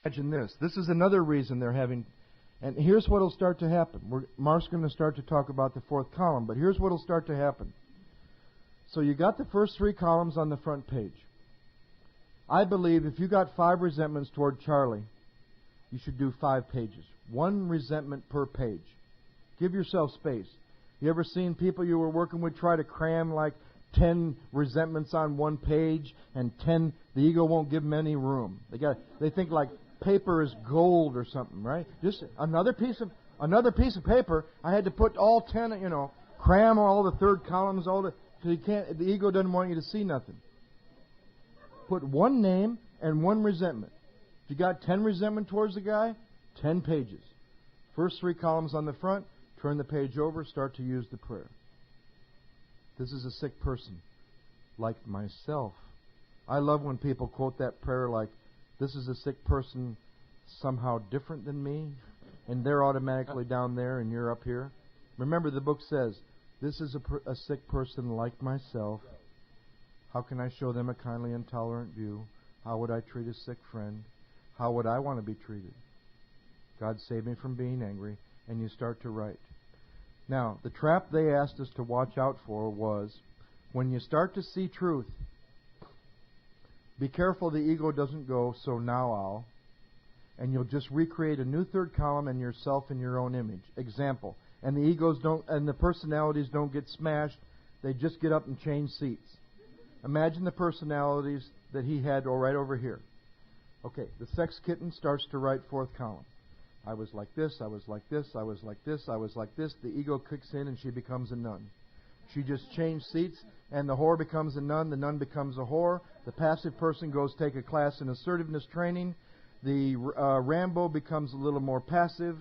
Imagine this. This is another reason they're having, and here's what will start to happen. Mark's going to start to talk about the fourth column, but here's what will start to happen. So you got the first 3 columns on the front page. I believe if you got 5 resentments toward Charlie, you should do 5 pages. 1 resentment per page. Give yourself space. You ever seen people you were working with try to cram like 10 resentments on 1 page and 10, the ego won't give them any room. They think like paper is gold or something, right? Just another piece of paper. I had to put all 10, cram all the third columns, because the ego doesn't want you to see nothing. Put 1 name and 1 resentment. If you got 10 resentment towards the guy, 10 pages. First 3 columns on the front, turn the page over, start to use the prayer. This is a sick person, like myself. I love when people quote that prayer like, this is a sick person somehow different than me, and they're automatically down there and you're up here. Remember, the book says, this is a sick person like myself. How can I show them a kindly and tolerant view? How would I treat a sick friend? How would I want to be treated? God save me from being angry. And you start to write. Now, the trap they asked us to watch out for was, when you start to see truth, be careful the ego doesn't go, so now I'll, and you'll just recreate a new third column and yourself in your own image. Example. And the egos don't, and the personalities don't get smashed. They just get up and change seats. Imagine the personalities that he had right over here. Okay, the sex kitten starts to write 4th column. I was like this, I was like this, I was like this, I was like this. The ego kicks in and she becomes a nun. She just changed seats, and the whore becomes a nun, the nun becomes a whore. The passive person goes take a class in assertiveness training. The Rambo becomes a little more passive,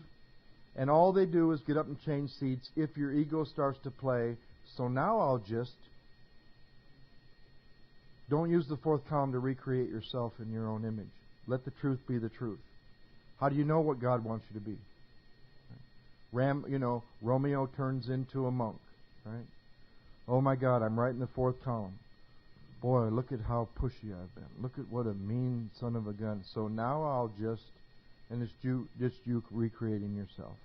and all they do is get up and change seats if your ego starts to play. So now I'll just... Don't use the 4th column to recreate yourself in your own image. Let the truth be the truth. How do you know what God wants you to be? Romeo turns into a monk, right? Oh my God, I'm writing the 4th column. Boy, look at how pushy I've been. Look at what a mean son of a gun. So now I'll and it's you recreating yourself.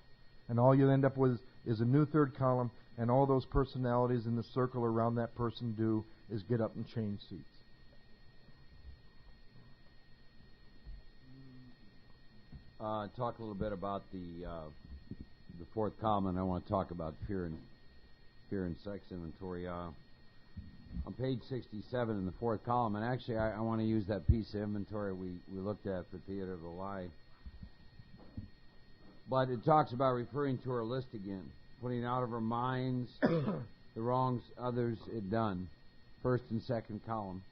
And all you end up with is a new 3rd column, and all those personalities in the circle around that person do is get up and change seats. Talk a little bit about the 4th column, and I want to talk about fear and sex inventory. On page 67 in the 4th column, and actually I want to use that piece of inventory we looked at for Theater of the Lie. But it talks about referring to our list again, putting out of our minds the wrongs others had done. 1st and 2nd column.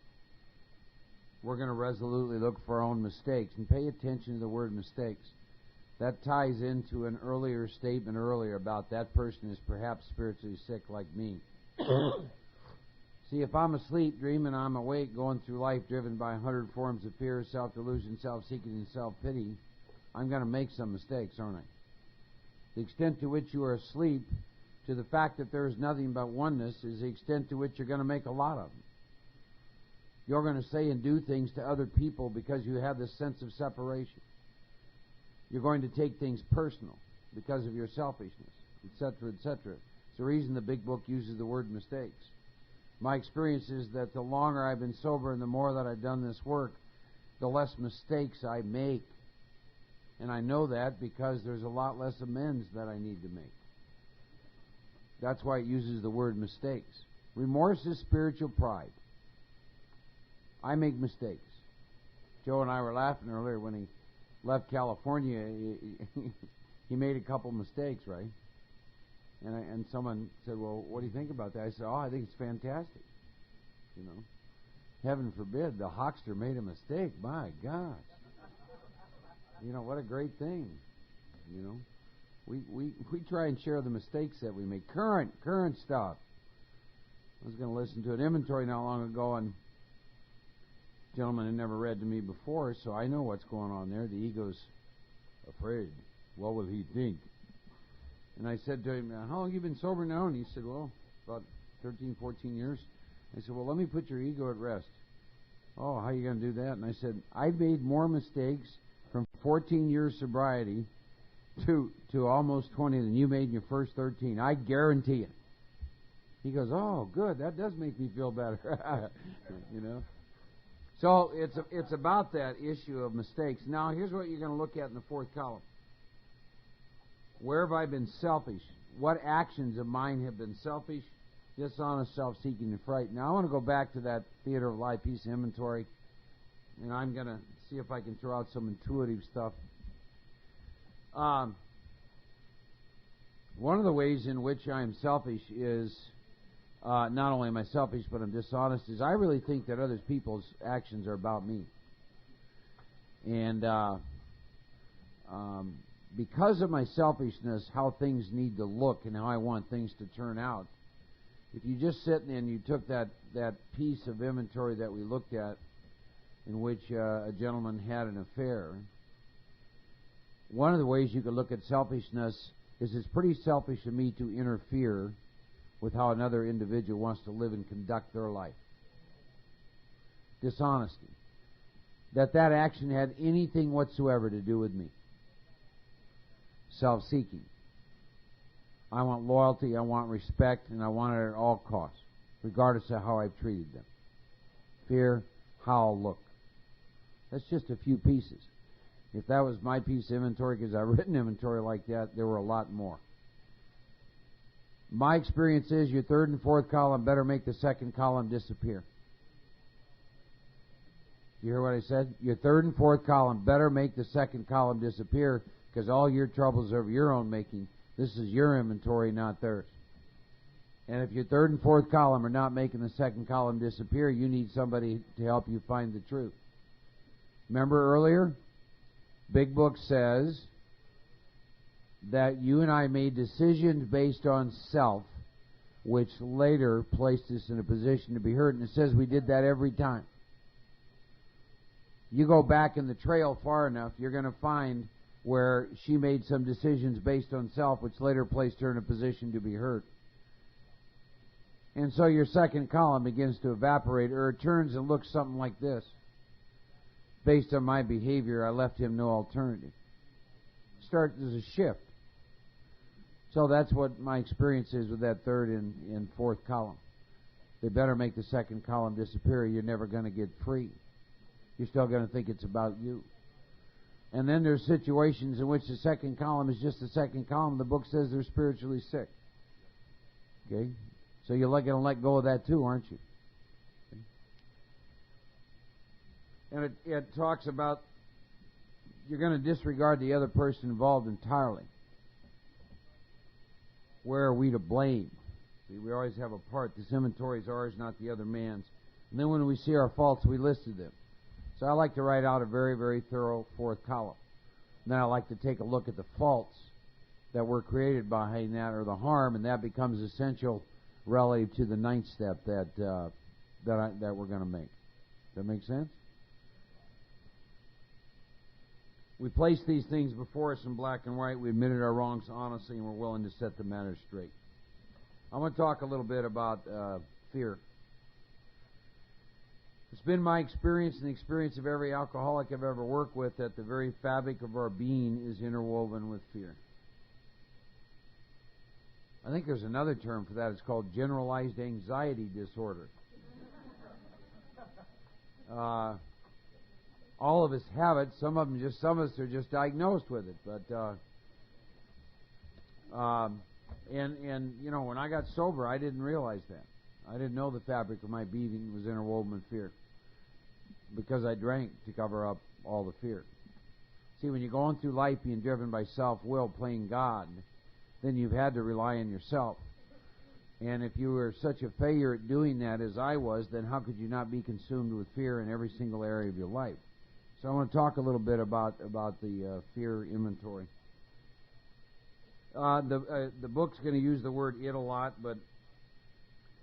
We're going to resolutely look for our own mistakes, and pay attention to the word mistakes. That ties into an earlier statement about that person is perhaps spiritually sick like me. See, if I'm asleep, dreaming I'm awake, going through life driven by 100 forms of fear, self-delusion, self-seeking, and self-pity, I'm going to make some mistakes, aren't I? The extent to which you are asleep to the fact that there is nothing but oneness is the extent to which you're going to make a lot of them. You're going to say and do things to other people because you have this sense of separation. You're going to take things personal because of your selfishness, etc., etc. It's the reason the big book uses the word mistakes. My experience is that the longer I've been sober and the more that I've done this work, the less mistakes I make. And I know that because there's a lot less amends that I need to make. That's why it uses the word mistakes. Remorse is spiritual pride. I make mistakes. Joe and I were laughing earlier when he left California. He made a couple mistakes, right? And someone said, well, what do you think about that? I said, I think it's fantastic. Heaven forbid the huckster made a mistake. My gosh. What a great thing. We try and share the mistakes that we make. Current stuff. I was going to listen to an inventory not long ago, and a gentleman had never read to me before, so I know what's going on there. The ego's afraid. What will he think? And I said to him, how long have you been sober now? And he said, well, about 13, 14 years. I said, well, let me put your ego at rest. Oh, how are you going to do that? And I said, I've made more mistakes from 14 years sobriety to almost 20 than you made in your first 13. I guarantee it. He goes, oh, good. That does make me feel better. You know. So it's about that issue of mistakes. Now, here's what you're going to look at in the fourth column. Where have I been selfish? What actions of mine have been selfish, dishonest, self-seeking, and frightened? Now, I want to go back to that Theater of Life piece of inventory, and I'm going to see if I can throw out some intuitive stuff. One of the ways in which I'm selfish is, not only am I selfish, but I'm dishonest, is I really think that other people's actions are about me. And because of my selfishness, how things need to look and how I want things to turn out, if you just sit and you took that piece of inventory that we looked at in which a gentleman had an affair, one of the ways you could look at selfishness is it's pretty selfish of me to interfere with how another individual wants to live and conduct their life. Dishonesty. That action had anything whatsoever to do with me. Self-seeking. I want loyalty, I want respect, and I want it at all costs, regardless of how I've treated them. Fear, how I'll look. That's just a few pieces. If that was my piece of inventory, because I've written inventory like that, there were a lot more. My experience is your third and fourth column better make the second column disappear. You hear what I said? Your third and fourth column better make the second column disappear, because all your troubles are of your own making. This is your inventory, not theirs. And if your third and fourth column are not making the second column disappear, you need somebody to help you find the truth. Remember earlier? Big Book says that you and I made decisions based on self, which later placed us in a position to be hurt. And it says we did that every time. You go back in the trail far enough, you're going to find where she made some decisions based on self, which later placed her in a position to be hurt. And so your second column begins to evaporate, or it turns and looks something like this. Based on my behavior, I left him no alternative. There's a shift. So that's what my experience is with that third and fourth column. They better make the second column disappear. You're never going to get free. You're still going to think it's about you. And then there's situations in which the second column is just the second column. The book says they're spiritually sick. Okay? So you're going to let go of that too, aren't you? Okay. And it talks about you're going to disregard the other person involved entirely. Where are we to blame? See, we always have a part. This inventory is ours, not the other man's. And then when we see our faults, we listed them. So I like to write out a very, very thorough fourth column. Then I like to take a look at the faults that were created behind that, or the harm, and that becomes essential relative to the ninth step that we're going to make. Does that make sense? We place these things before us in black and white. We admitted our wrongs honestly, and we're willing to set the matter straight. I want to talk a little bit about fear. It's been my experience and the experience of every alcoholic I've ever worked with that the very fabric of our being is interwoven with fear. I think there's another term for that. It's called generalized anxiety disorder. All of us have it. Some of us are just diagnosed with it. But and you know, when I got sober, I didn't realize that. I didn't know the fabric of my being was interwoven with fear, because I drank to cover up all the fear. See, when you're going through life being driven by self-will, playing God, then you've had to rely on yourself. And if you were such a failure at doing that as I was, then how could you not be consumed with fear in every single area of your life? So I want to talk a little bit about the fear inventory. The book's going to use the word "it" a lot, but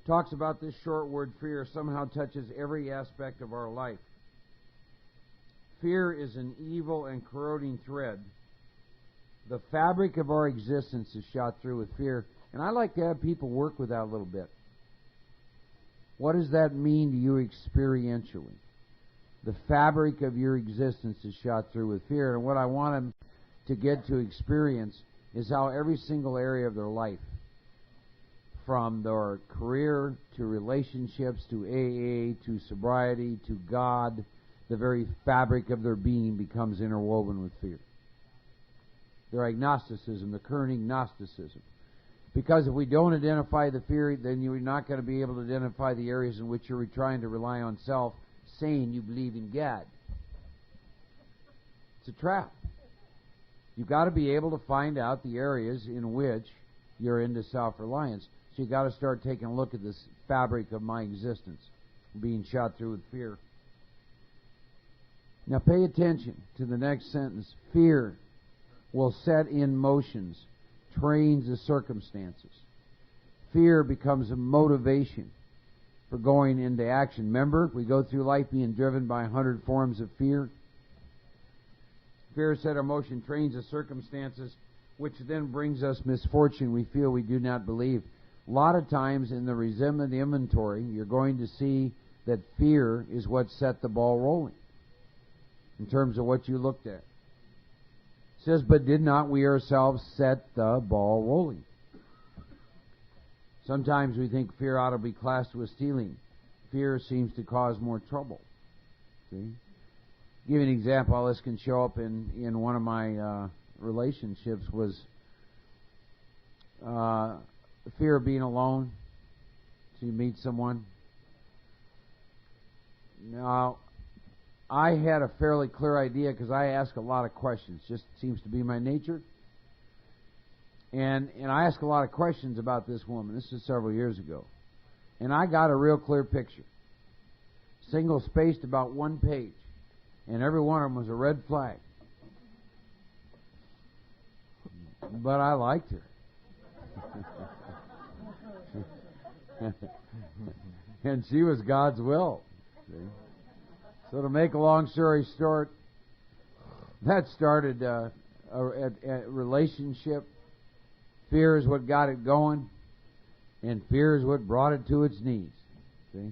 talks about this short word fear somehow touches every aspect of our life. Fear is an evil and corroding thread. The fabric of our existence is shot through with fear. And I like to have people work with that a little bit. What does that mean to you experientially? The fabric of your existence is shot through with fear. And what I want them to get to experience is how every single area of their life, from their career to relationships to AA to sobriety to God, the very fabric of their being becomes interwoven with fear. Their agnosticism, the current agnosticism. Because if we don't identify the fear, then you're not going to be able to identify the areas in which you're trying to rely on self, saying you believe in God. It's a trap. You've got to be able to find out the areas in which you're into self-reliance. So you've got to start taking a look at this fabric of my existence being shot through with fear. Now pay attention to the next sentence. Fear will set in motions, trains of circumstances. Fear becomes a motivation for going into action. Remember, we go through life being driven by 100 forms of fear. Fear set in motion, trains of circumstances, which then brings us misfortune we feel we do not believe. A lot of times in the resentment inventory, you're going to see that fear is what set the ball rolling in terms of what you looked at. It says, but did not we ourselves set the ball rolling? Sometimes we think fear ought to be classed with stealing. Fear seems to cause more trouble. See? Give you an example how this can show up in one of my relationships was fear of being alone. So you meet someone. Now, I had a fairly clear idea because I ask a lot of questions. Just seems to be my nature. And I asked a lot of questions about this woman. This is several years ago. And I got a real clear picture. Single-spaced about one page. And every one of them was a red flag. But I liked her. And she was God's will. See? So to make a long story short, that started a relationship. Fear is what got it going, and fear is what brought it to its knees. See?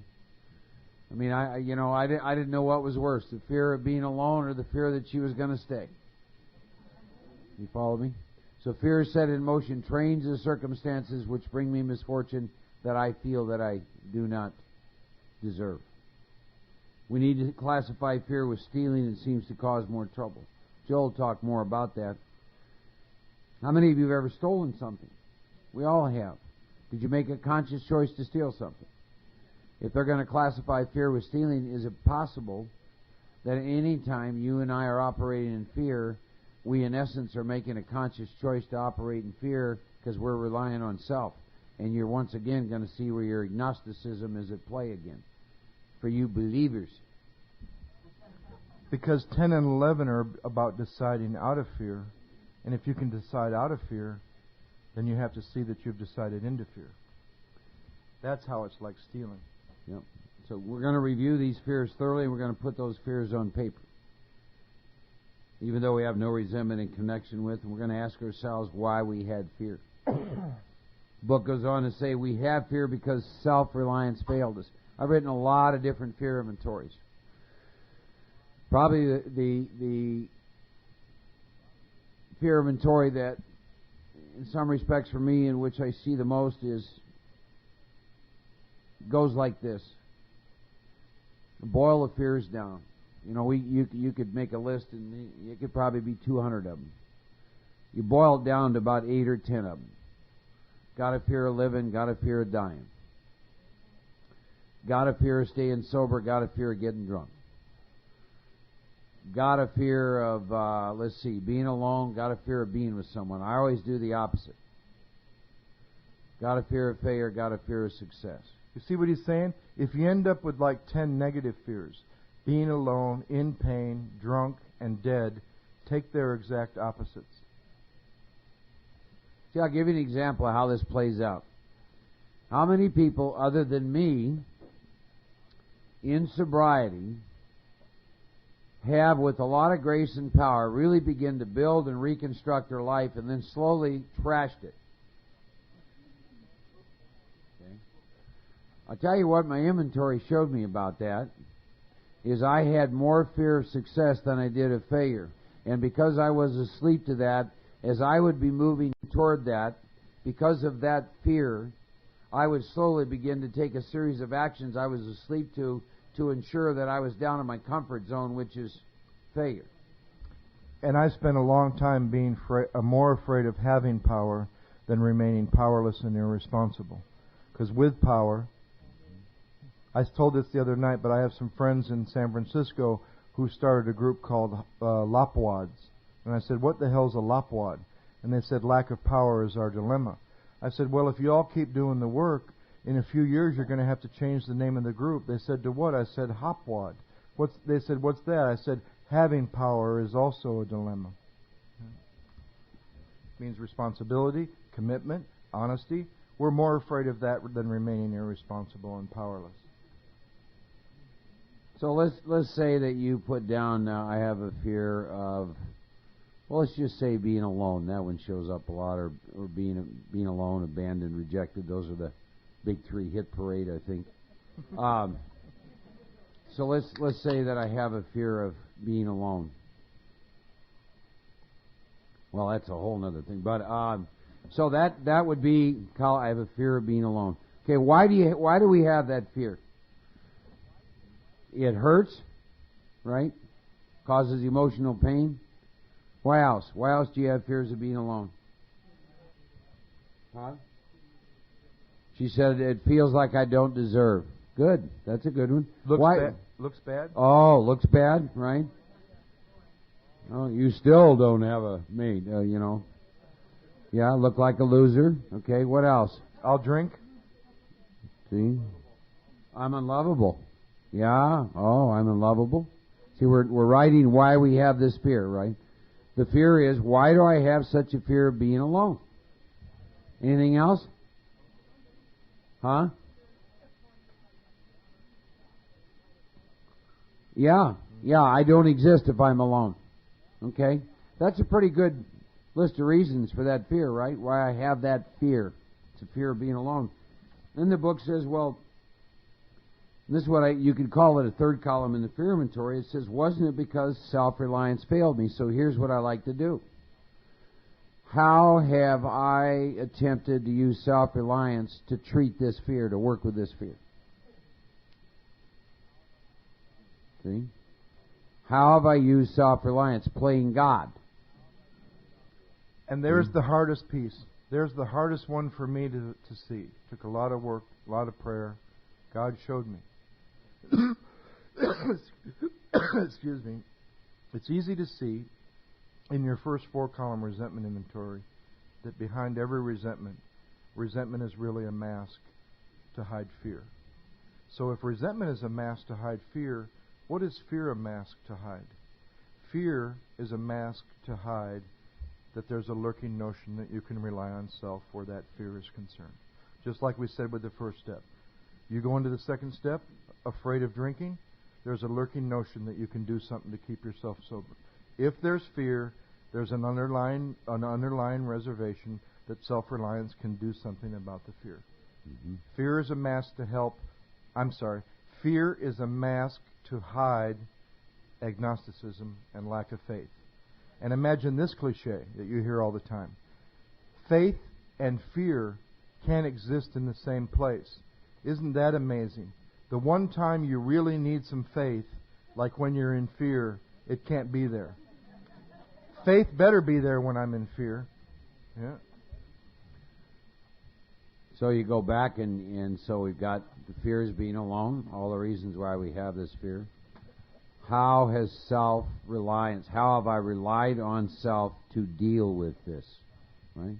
I mean, I didn't know what was worse, the fear of being alone or the fear that she was going to stay. You follow me? So fear is set in motion, trains the circumstances which bring me misfortune that I feel that I do not deserve. We need to classify fear with stealing. It seems to cause more trouble. Joel will talk more about that. How many of you have ever stolen something? We all have. Did you make a conscious choice to steal something? If they're going to classify fear with stealing, is it possible that any time you and I are operating in fear, we in essence are making a conscious choice to operate in fear because we're relying on self? And you're once again going to see where your agnosticism is at play again. For you believers. Because 10 and 11 are about deciding out of fear. And if you can decide out of fear, then you have to see that you've decided into fear. That's how it's like stealing. Yep. So we're going to review these fears thoroughly, and we're going to put those fears on paper. Even though we have no resentment in connection with, and we're going to ask ourselves why we had fear. The book goes on to say we have fear because self-reliance failed us. I've written a lot of different fear inventories. Probably the fear inventory that, in some respects for me, in which I see the most goes like this. Boil the fears down. You know, you could make a list, and it could probably be 200 of them. You boil it down to about 8 or 10 of them. Got a fear of living, got a fear of dying. Got a fear of staying sober, got a fear of getting drunk. Got a fear of, being alone, got a fear of being with someone. I always do the opposite. Got a fear of failure, got a fear of success. You see what he's saying? If you end up with like 10 negative fears, being alone, in pain, drunk, and dead, take their exact opposites. See, I'll give you an example of how this plays out. How many people, other than me, in sobriety, have, with a lot of grace and power, really begin to build and reconstruct their life and then slowly trashed it? Okay. I'll tell you what my inventory showed me about that is I had more fear of success than I did of failure. And because I was asleep to that, as I would be moving toward that, because of that fear, I would slowly begin to take a series of actions I was asleep to ensure that I was down in my comfort zone, which is failure. And I spent a long time being more afraid of having power than remaining powerless and irresponsible. Because with power, I told this the other night, but I have some friends in San Francisco who started a group called Lopwads. And I said, what the hell's a Lopwad? And they said, lack of power is our dilemma. I said, well, if you all keep doing the work, in a few years you're going to have to change the name of the group. They said, to what? I said, Hopwad. They said, what's that? I said, having power is also a dilemma. It means responsibility, commitment, honesty. We're more afraid of that than remaining irresponsible and powerless. So let's say that you put down, I have a fear of, well, let's just say being alone. That one shows up a lot, or being alone, abandoned, rejected. Those are the big three hit parade, I think. So let's say that I have a fear of being alone. Well, that's a whole other thing. But so that would be, I have a fear of being alone. Okay, why do we have that fear? It hurts, right? Causes emotional pain. Why else? Why else do you have fears of being alone? Huh? She said it feels like I don't deserve. Good. That's a good one. Looks bad? Oh, looks bad, right? Oh, you still don't have a mate, you know. Yeah, look like a loser. Okay, what else? I'll drink. See? I'm unlovable. Yeah. Oh, I'm unlovable. See, we're writing why we have this fear, right? The fear is, why do I have such a fear of being alone? Anything else? Huh? Yeah, I don't exist if I'm alone. Okay? That's a pretty good list of reasons for that fear, right? Why I have that fear. It's a fear of being alone. Then the book says, well, this is what you could call it a third column in the fear inventory. It says, wasn't it because self-reliance failed me? So here's what I like to do. How have I attempted to use self-reliance to treat this fear, to work with this fear? See? How have I used self-reliance? Playing God. And there's the hardest piece. There's the hardest one for me to see. Took a lot of work, a lot of prayer. God showed me. Excuse me. It's easy to see in your first 4-column resentment inventory that behind every resentment is really a mask to hide fear. So if resentment is a mask to hide fear, what is fear a mask to hide? Fear is a mask to hide that there's a lurking notion that you can rely on self where that fear is concerned. Just like we said with the first step. You go into the second step, afraid of drinking, there's a lurking notion that you can do something to keep yourself sober. If there's fear, there's an underlying reservation that self-reliance can do something about the fear. Mm-hmm. Fear is a mask Fear is a mask to hide agnosticism and lack of faith. And imagine this cliche that you hear all the time. Faith and fear can't exist in the same place. Isn't that amazing? The one time you really need some faith, like when you're in fear, it can't be there. Faith better be there when I'm in fear. Yeah. So you go back and so we've got the fears being alone, all the reasons why we have this fear. How has self-reliance, how have I relied on self to deal with this? Right?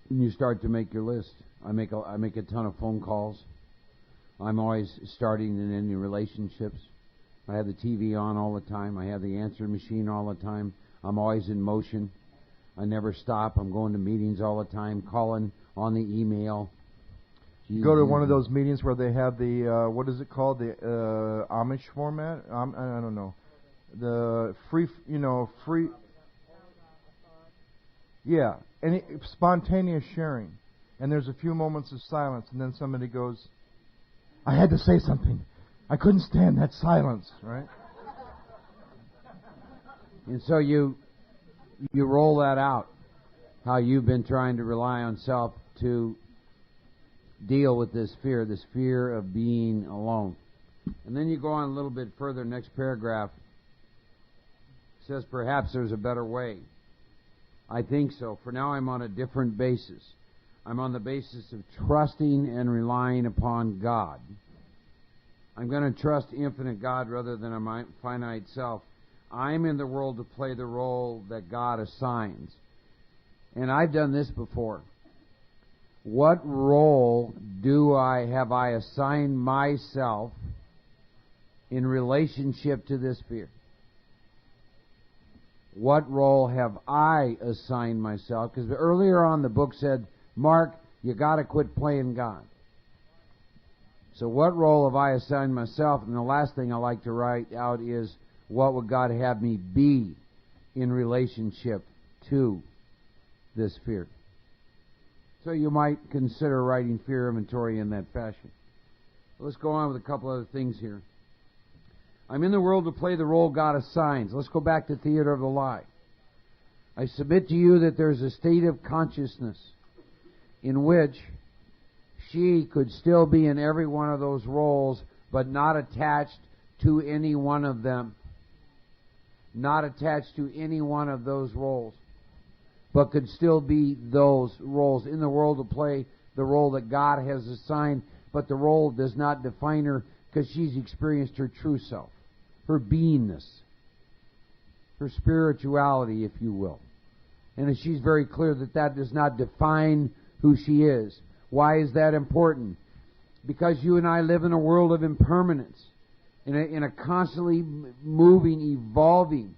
And you start to make your list. I make a ton of phone calls. I'm always starting and ending relationships. I have the TV on all the time. I have the answering machine all the time. I'm always in motion. I never stop. I'm going to meetings all the time, calling on the email. You go to one of those meetings where they have the, what is it called? The Amish format? I don't know. The free. Yeah, and spontaneous sharing. And there's a few moments of silence, and then somebody goes, I had to say something. I couldn't stand that silence, right? And so you roll that out, how you've been trying to rely on self to deal with this fear of being alone. And then you go on a little bit further, next paragraph says, perhaps there's a better way. I think so. For now I'm on a different basis. I'm on the basis of trusting and relying upon God. I'm going to trust infinite God rather than a finite self. I'm in the world to play the role that God assigns. And I've done this before. What role have I assigned myself in relationship to this fear? What role have I assigned myself? Because earlier on the book said, Mark, you got to quit playing God. So what role have I assigned myself? And the last thing I like to write out is, what would God have me be in relationship to this fear? So you might consider writing fear inventory in that fashion. Let's go on with a couple other things here. I'm in the world to play the role God assigns. Let's go back to theater of the lie. I submit to you that there's a state of consciousness in which she could still be in every one of those roles, but not attached to any one of them. Not attached to any one of those roles, but could still be those roles. In the world to play the role that God has assigned, but the role does not define her because she's experienced her true self, her beingness, her spirituality, if you will. And she's very clear that that does not define who she is. Why is that important? Because you and I live in a world of impermanence, in a constantly moving, evolving.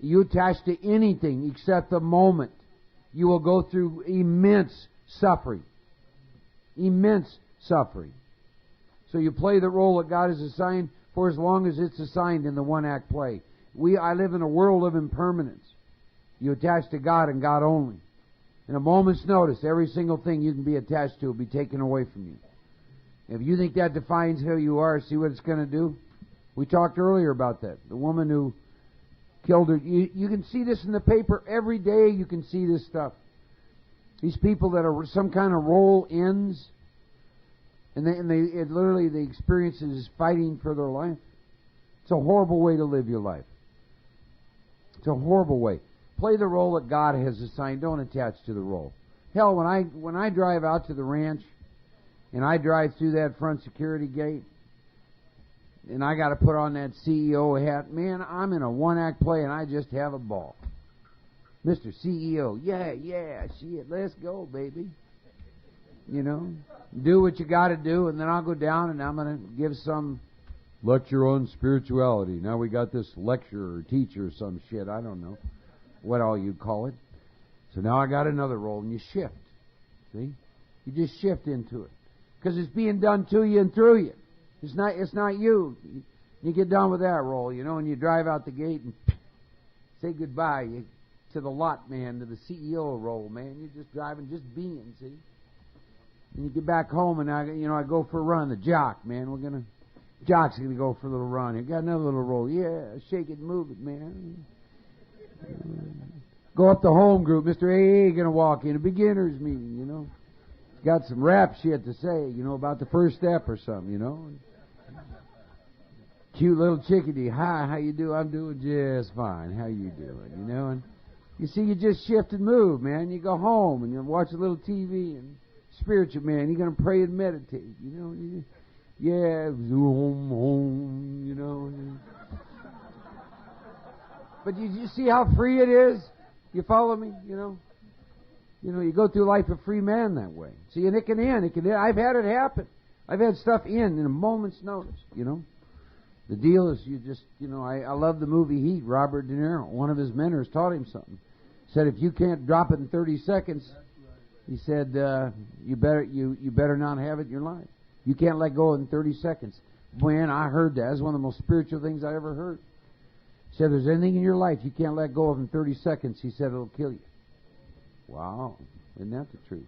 You attach to anything except the moment, you will go through immense suffering. Immense suffering. So you play the role that God has assigned for as long as it's assigned in the one-act play. I live in a world of impermanence. You attach to God and God only. In a moment's notice, every single thing you can be attached to will be taken away from you. If you think that defines who you are, see what it's going to do? We talked earlier about that. The woman who killed her. You can see this in the paper every day. You can see this stuff. These people that are some kind of role ends, and the experience is fighting for their life. It's a horrible way to live your life. It's a horrible way. Play the role that God has assigned. Don't attach to the role. Hell, when I drive out to the ranch, and I drive through that front security gate, and I got to put on that CEO hat, man, I'm in a one-act play, and I just have a ball. Mr. CEO, yeah, shit, let's go, baby. You know, do what you got to do, and then I'll go down, and I'm going to give some lecture on spirituality. Now we got this lecturer or teacher or some shit, I don't know what all you call it. So now I got another role, and you shift. See? You just shift into it. Because it's being done to you and through you. It's not you. You get done with that role, you know, and you drive out the gate and say goodbye to the lot man, to the CEO role, man. You're just driving, just being, see? And you get back home, and I go for a run. The jock, man, Jock's going to go for a little run. You got another little role. Yeah, shake it, move it, man. Go up the home group. Mr. AA going to walk in, a beginner's meeting, you know. Got some rap shit to say, you know, about the first step or something, you know. Cute little chickadee. Hi, how you do? I'm doing just fine. How you doing? You know, and you see, you just shift and move, man. You go home and you watch a little TV and spiritual, man. You're going to pray and meditate, you know. Yeah, zoom, home, you know. But you see how free it is? You follow me, you know? You know, you go through life a free man that way. See, and it can end. I've had it happen. I've had stuff end in a moment's notice, you know. The deal is you just, you know, I love the movie Heat. Robert De Niro, one of his mentors taught him something. Said, if you can't drop it in 30 seconds, he said, you better not have it in your life. You can't let go in 30 seconds. Man, I heard that. That's one of the most spiritual things I ever heard. He said, there's anything in your life you can't let go of in 30 seconds, he said, it'll kill you. Wow, isn't that the truth?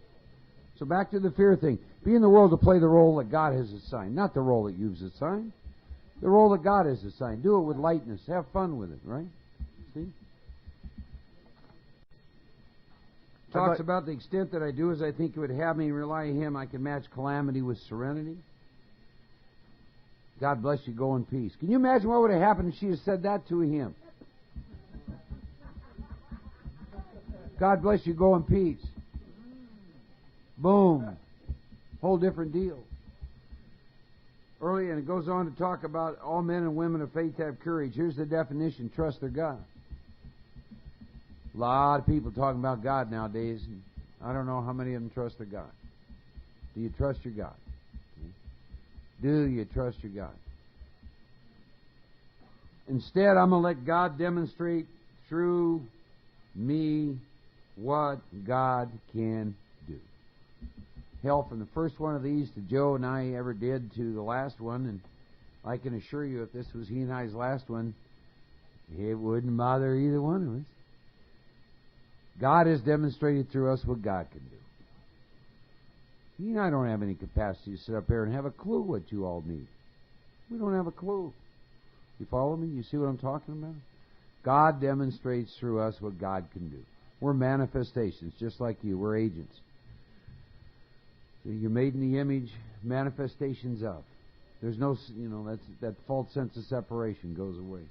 So back to the fear thing. Be in the world to play the role that God has assigned, not the role that you've assigned. The role that God has assigned. Do it with lightness. Have fun with it, right? See? Talks about the extent that I do as I think it would have me rely on Him, I can match calamity with serenity. God bless you, go in peace. Can you imagine what would have happened if she had said that to him? God bless you, go in peace. Boom. Whole different deal. Early, and it goes on to talk about all men and women of faith have courage. Here's the definition: trust their God. A lot of people talking about God nowadays. And I don't know how many of them trust their God. Do you trust your God? Do you trust your God? Instead, I'm going to let God demonstrate through me what God can do. Hell, from the first one of these to Joe and I ever did to the last one, and I can assure you if this was he and I's last one, it wouldn't bother either one of us. God has demonstrated through us what God can do. You and I don't have any capacity to sit up here and have a clue what you all need. We don't have a clue. You follow me? You see what I'm talking about? God demonstrates through us what God can do. We're manifestations, just like you. We're agents. So you're made in the image, manifestations of. There's no, that false sense of separation goes away.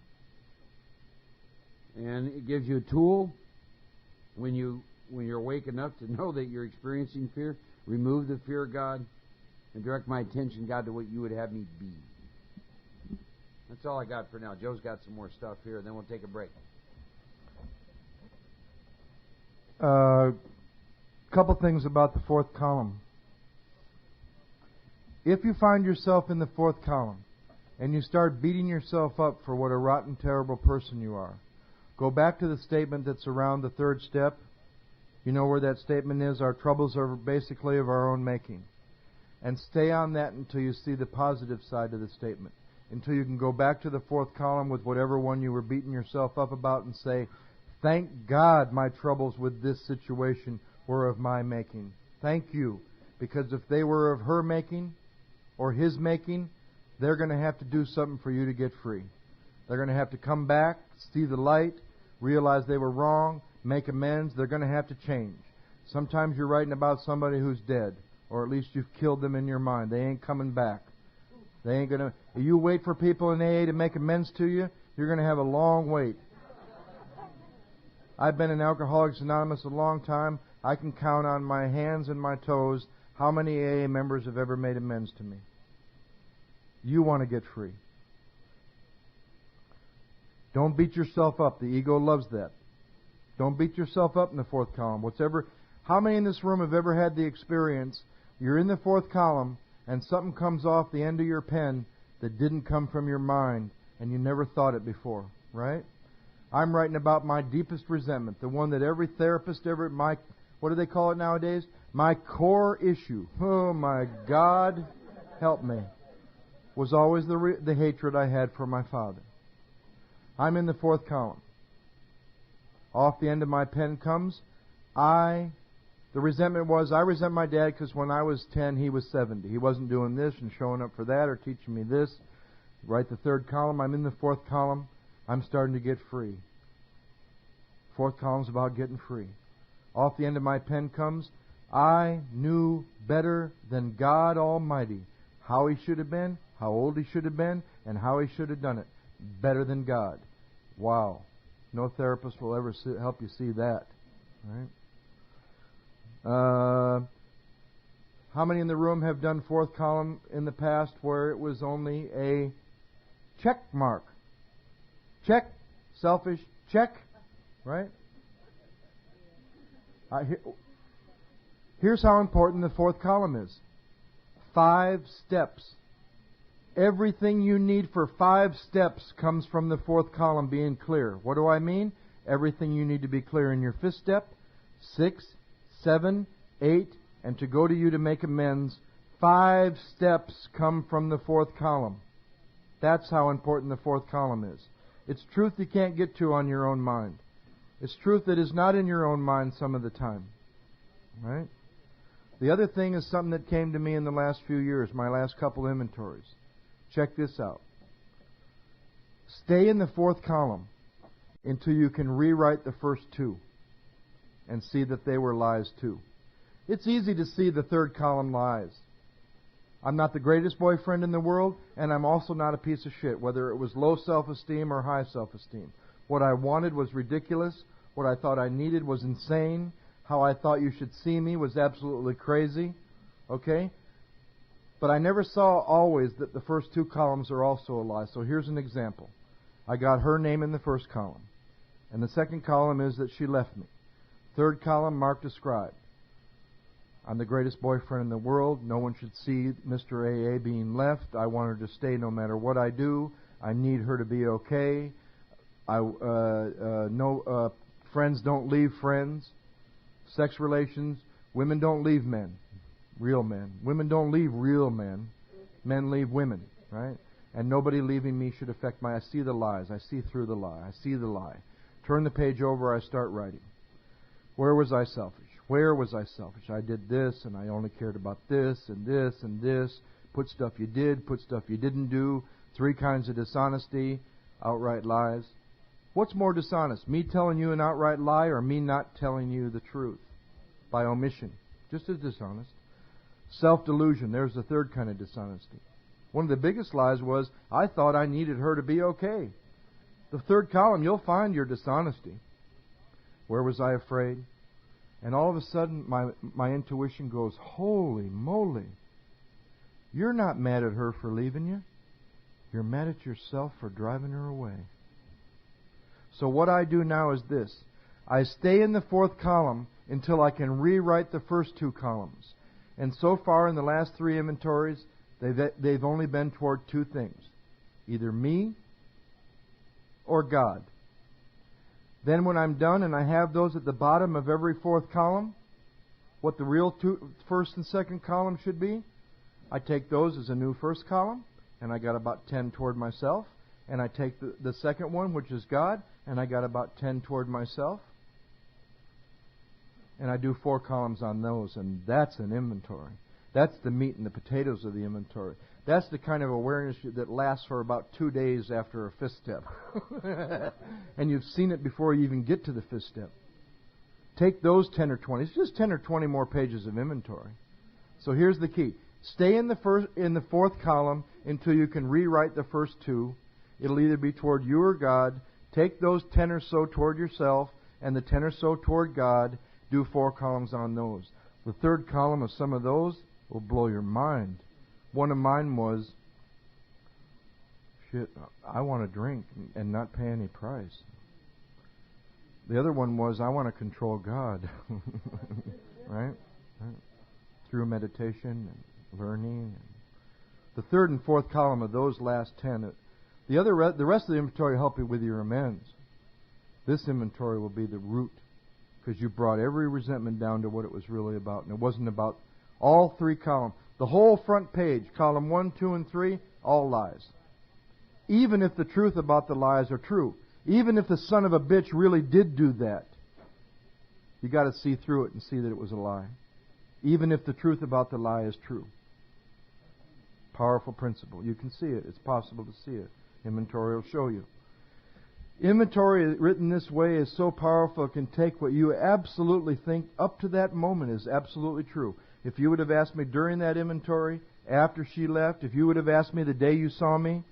And it gives you a tool when you're awake enough to know that you're experiencing fear. Remove the fear of God and direct my attention, God, to what you would have me be. That's all I got for now. Joe's got some more stuff here, and then we'll take a break. Couple things about the fourth column. If you find yourself in the fourth column and you start beating yourself up for what a rotten, terrible person you are, go back to the statement that's around the third step. You know where that statement is? Our troubles are basically of our own making. And stay on that until you see the positive side of the statement. Until you can go back to the fourth column with whatever one you were beating yourself up about and say, thank God my troubles with this situation were of my making. Thank you. Because if they were of her making or his making, they're going to have to do something for you to get free. They're going to have to come back, see the light, realize they were wrong, make amends. They're going to have to change. Sometimes you're writing about somebody who's dead, or at least you've killed them in your mind. They ain't coming back. They ain't going to... You wait for people in AA to make amends to you, you're going to have a long wait. I've been in Alcoholics Anonymous a long time. I can count on my hands and my toes how many AA members have ever made amends to me. You want to get free. Don't beat yourself up. The ego loves that. Don't beat yourself up in the fourth column. How many in this room have ever had the experience, you're in the fourth column, and something comes off the end of your pen that didn't come from your mind, and you never thought it before, right? I'm writing about my deepest resentment, the one that every therapist what do they call it nowadays? My core issue. Oh my God, help me. Was always the hatred I had for my father. I'm in the fourth column. Off the end of my pen comes, the resentment was, I resent my dad because when I was 10, he was 70. He wasn't doing this and showing up for that or teaching me this. Write the third column. I'm in the fourth column. I'm starting to get free. Fourth column's about getting free. Off the end of my pen comes, I knew better than God Almighty how he should have been, how old he should have been, and how he should have done it. Better than God. Wow. No therapist will ever help you see that. Right? How many in the room have done fourth column in the past where it was only a check mark? Check. Selfish. Check. Right? Here's how important the fourth column is. 5 steps. Everything you need for 5 steps comes from the fourth column being clear. What do I mean? Everything you need to be clear in your 5th step, 6, 7, 8, and to go to you to make amends. 5 steps come from the fourth column. That's how important the fourth column is. It's truth you can't get to on your own mind. It's truth that is not in your own mind some of the time. Right? The other thing is something that came to me in the last few years, my last couple inventories. Check this out. Stay in the fourth column until you can rewrite the first two and see that they were lies too. It's easy to see the third column lies. I'm not the greatest boyfriend in the world, and I'm also not a piece of shit, whether it was low self-esteem or high self-esteem. What I wanted was ridiculous. What I thought I needed was insane. How I thought you should see me was absolutely crazy. Okay? But I never saw always that the first two columns are also a lie. So here's an example. I got her name in the first column. And the second column is that she left me. Third column, Mark described. I'm the greatest boyfriend in the world. No one should see Mr. AA being left. I want her to stay no matter what I do. I need her to be okay. Friends don't leave friends. Sex relations, women don't leave men. Real men. Women don't leave real men. Men leave women, right? And nobody leaving me should affect I see the lies. I see through the lie. I see the lie. Turn the page over, I start writing. Where was I selfish? Where was I selfish? I did this, and I only cared about this, and this, and this. Put stuff you did, put stuff you didn't do. 3 kinds of dishonesty, outright lies. What's more dishonest? Me telling you an outright lie or me not telling you the truth? By omission. Just as dishonest. Self-delusion. There's the third kind of dishonesty. One of the biggest lies was, I thought I needed her to be okay. The third column, you'll find your dishonesty. Where was I afraid? And all of a sudden, my intuition goes, holy moly. You're not mad at her for leaving you. You're mad at yourself for driving her away. So what I do now is this. I stay in the fourth column until I can rewrite the first 2 columns. And so far in the last 3 inventories, they've only been toward 2 things. Either me or God. Then when I'm done and I have those at the bottom of every 4th column, what the real first and second column should be, I take those as a new first column, and I got about 10 toward myself. And I take the second one, which is God, and I got about 10 toward myself. And I do 4 columns on those, and that's an inventory. That's the meat and the potatoes of the inventory. That's the kind of awareness that lasts for about 2 days after a 5th step. And you've seen it before you even get to the 5th step. Take those 10 or 20. It's just 10 or 20 more pages of inventory. So here's the key. Stay in the 4th column until you can rewrite the first 2. It'll either be toward you or God. Take those 10 or so toward yourself and the 10 or so toward God. Do 4 columns on those. The third column of some of those will blow your mind. One of mine was, I want to drink and not pay any price. The other one was, I want to control God. Right? Through meditation and learning. The third and fourth column of those last 10, the rest of the inventory will help you with your amends. This inventory will be the root, because you brought every resentment down to what it was really about. And it wasn't about all 3 columns. The whole front page, column 1, 2, and 3, all lies. Even if the truth about the lies are true. Even if the son of a bitch really did do that. You got to see through it and see that it was a lie. Even if the truth about the lie is true. Powerful principle. You can see it. It's possible to see it. Inventory will show you. Inventory written this way is so powerful it can take what you absolutely think up to that moment is absolutely true. If you would have asked me during that inventory, after she left, if you would have asked me the day you saw me,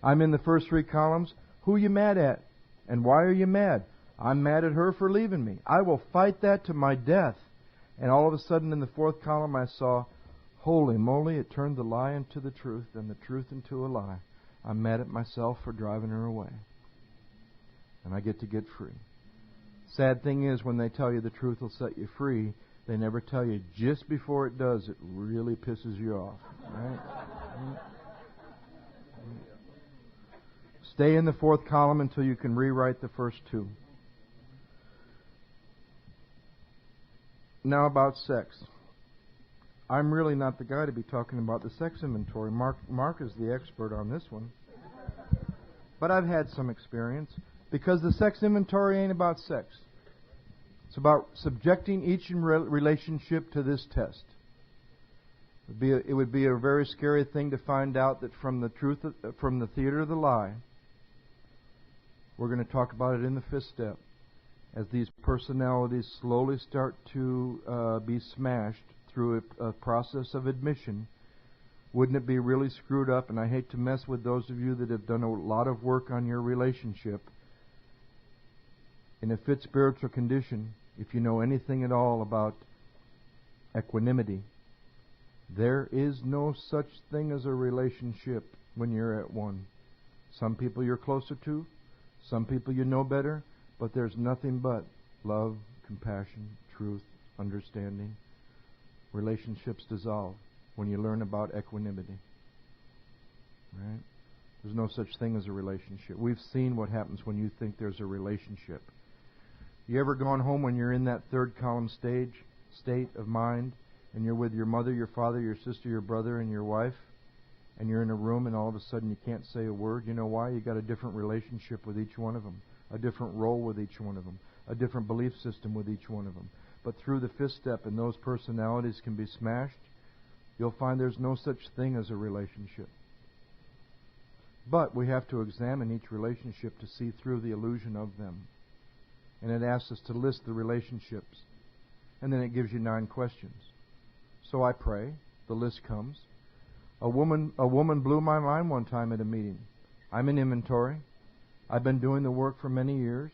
I'm in the first 3 columns, who are you mad at? And why are you mad? I'm mad at her for leaving me. I will fight that to my death. And all of a sudden in the 4th column I saw, holy moly, it turned the lie into the truth and the truth into a lie. I'm mad at myself for driving her away. And I get free. Sad thing is, when they tell you the truth will set you free, they never tell you just before it does, it really pisses you off. Right? Stay in the 4th column until you can rewrite the first 2. Now about sex. I'm really not the guy to be talking about the sex inventory. Mark is the expert on this one. But I've had some experience. Because the sex inventory ain't about sex. It's about subjecting each relationship to this test. It would be a very scary thing to find out that from the theater of the lie, we're going to talk about it in the fifth step, as these personalities slowly start to be smashed through a process of admission. Wouldn't it be really screwed up? And I hate to mess with those of you that have done a lot of work on your relationship. In a fit spiritual condition, if you know anything at all about equanimity, there is no such thing as a relationship when you're at one. Some people you're closer to, some people you know better, but there's nothing but love, compassion, truth, understanding. Relationships dissolve when you learn about equanimity. Right? There's no such thing as a relationship. We've seen what happens when you think there's a relationship. You ever gone home when you're in that third column state of mind, and you're with your mother, your father, your sister, your brother, and your wife, and you're in a room and all of a sudden you can't say a word? You know why? You got a different relationship with each one of them, a different role with each one of them, a different belief system with each one of them. But through the fifth step, and those personalities can be smashed, you'll find there's no such thing as a relationship. But we have to examine each relationship to see through the illusion of them. And it asks us to list the relationships. And then it gives you 9 questions. So I pray, the list comes. A woman blew my mind one time at a meeting. I'm in inventory. I've been doing the work for many years.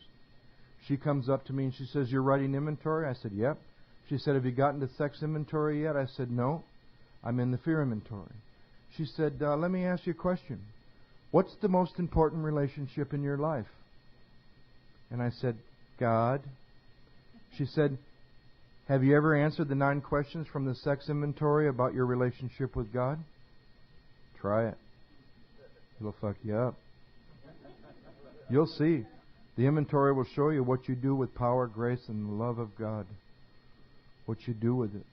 She comes up to me and she says, "You're writing inventory?" I said, "Yep." She said, "Have you gotten to sex inventory yet?" I said, "No. I'm in the fear inventory." She said, "Let me ask you a question. What's the most important relationship in your life?" And I said, "God." She said, "Have you ever answered the 9 questions from the sex inventory about your relationship with God?" Try it. It'll fuck you up. You'll see. The inventory will show you what you do with power, grace, and the love of God. What you do with it.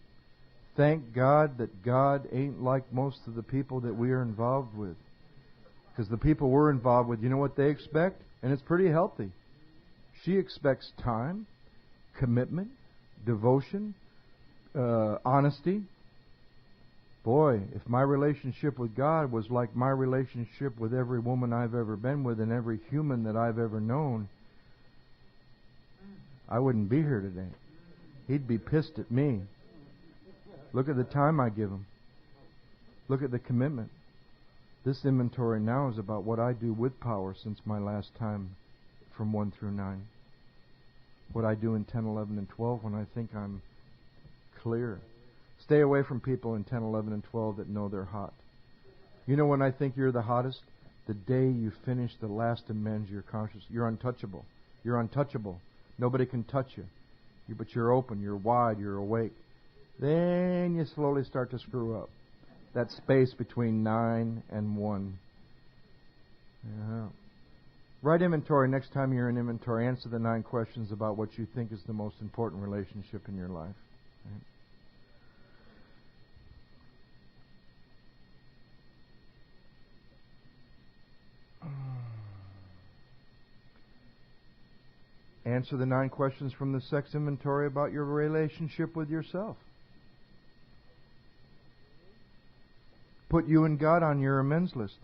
Thank God that God ain't like most of the people that we are involved with. Because the people we're involved with, you know what they expect? And it's pretty healthy. She expects time, commitment, devotion, honesty. Boy, if my relationship with God was like my relationship with every woman I've ever been with and every human that I've ever known, I wouldn't be here today. He'd be pissed at me. Look at the time I give him. Look at the commitment. This inventory now is about what I do with power since my last time from 1 through 9. What I do in 10, 11, and 12 when I think I'm clear. Stay away from people in 10, 11, and 12 that know they're hot. You know when I think you're the hottest? The day you finish the last amends, you're conscious. You're untouchable. You're untouchable. Nobody can touch you. But you're open, you're wide, you're awake. Then you slowly start to screw up. That space between 9 and 1. Yeah. Write inventory next time you're in inventory. Answer the 9 questions about what you think is the most important relationship in your life. Right? Answer the 9 questions from the sex inventory about your relationship with yourself. Put you and God on your amends list.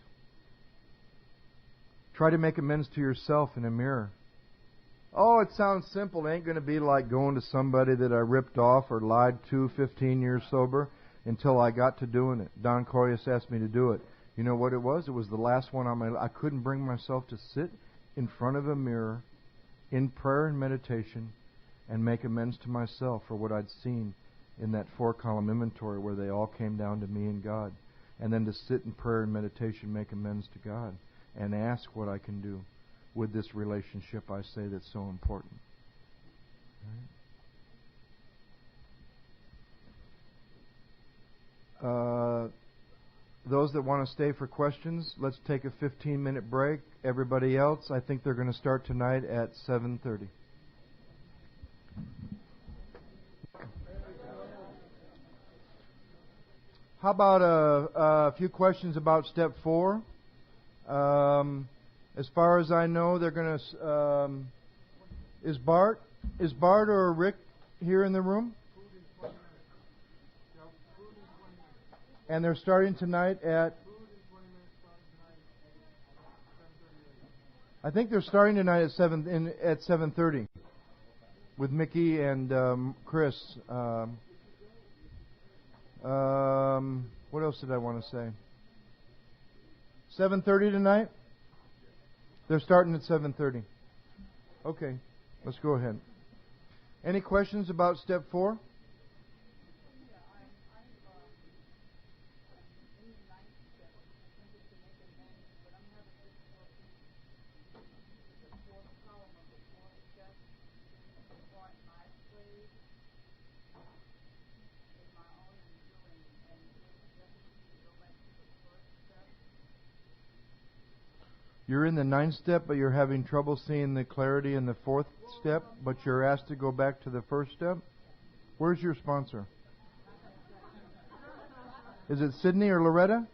Try to make amends to yourself in a mirror. Oh, it sounds simple. It ain't going to be like going to somebody that I ripped off or lied to 15 years sober until I got to doing it. Don Coyas asked me to do it. You know what it was? It was the last one on my list. I couldn't bring myself to sit in front of a mirror in prayer and meditation and make amends to myself for what I'd seen in that 4-column inventory where they all came down to me and God. And then to sit in prayer and meditation, make amends to God, and ask what I can do with this relationship I say that's so important. Right? Those that want to stay for questions, let's take a 15-minute break. Everybody else, I think they're going to start tonight at 7:30. How about a few questions about step 4? As far as I know, they're going to. Is Bart or Rick here in the room? And they're starting tonight at... I think they're starting tonight at 7:30 with Mickey and Chris. What else did I want to say? 7:30 tonight? They're starting at 7:30. Okay, let's go ahead. Any questions about step 4? You're in the 9th step, but you're having trouble seeing the clarity in the 4th step, but you're asked to go back to the 1st step? Where's your sponsor? Is it Sydney or Loretta?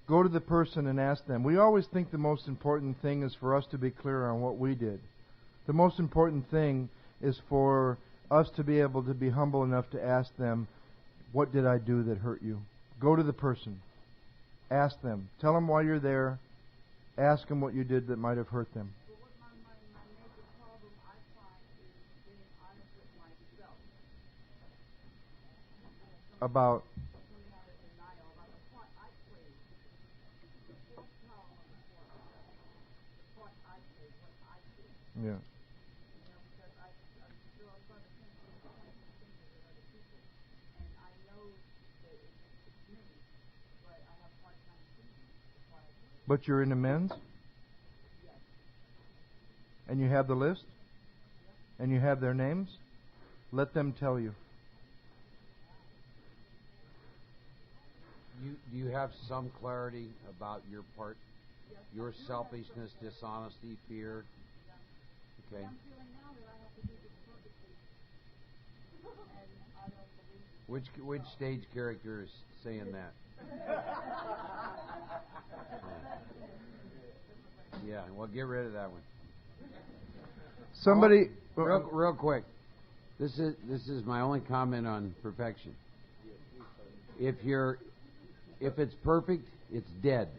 Go to the person and ask them. We always think the most important thing is for us to be clear on what we did. The most important thing is for us to be able to be humble enough to ask them, what did I do that hurt you? Go to the person. Ask them. Tell them why you're there. Ask them what you did that might have hurt them. But what my major problem I find is being honest with myself. About? Coming out of denial about the part I played. The 4th column of the 4th. The part I played, what I did. Yeah. Because I draw a lot of attention to pointing fingers at other people. And I know that it's me, but I have a hard time seeing the part I played. But you're in amends? Yes. And you have the list? And you have their names? Let them tell you. Do you have some clarity about your part? Your selfishness, dishonesty, fear? Okay. I'm feeling now that I have to do this perfectly. And I don't believe it. Which stage character is saying that? Yeah, well, get rid of that one. Somebody... Real quick. This is my only comment on perfection. If it's perfect, it's dead.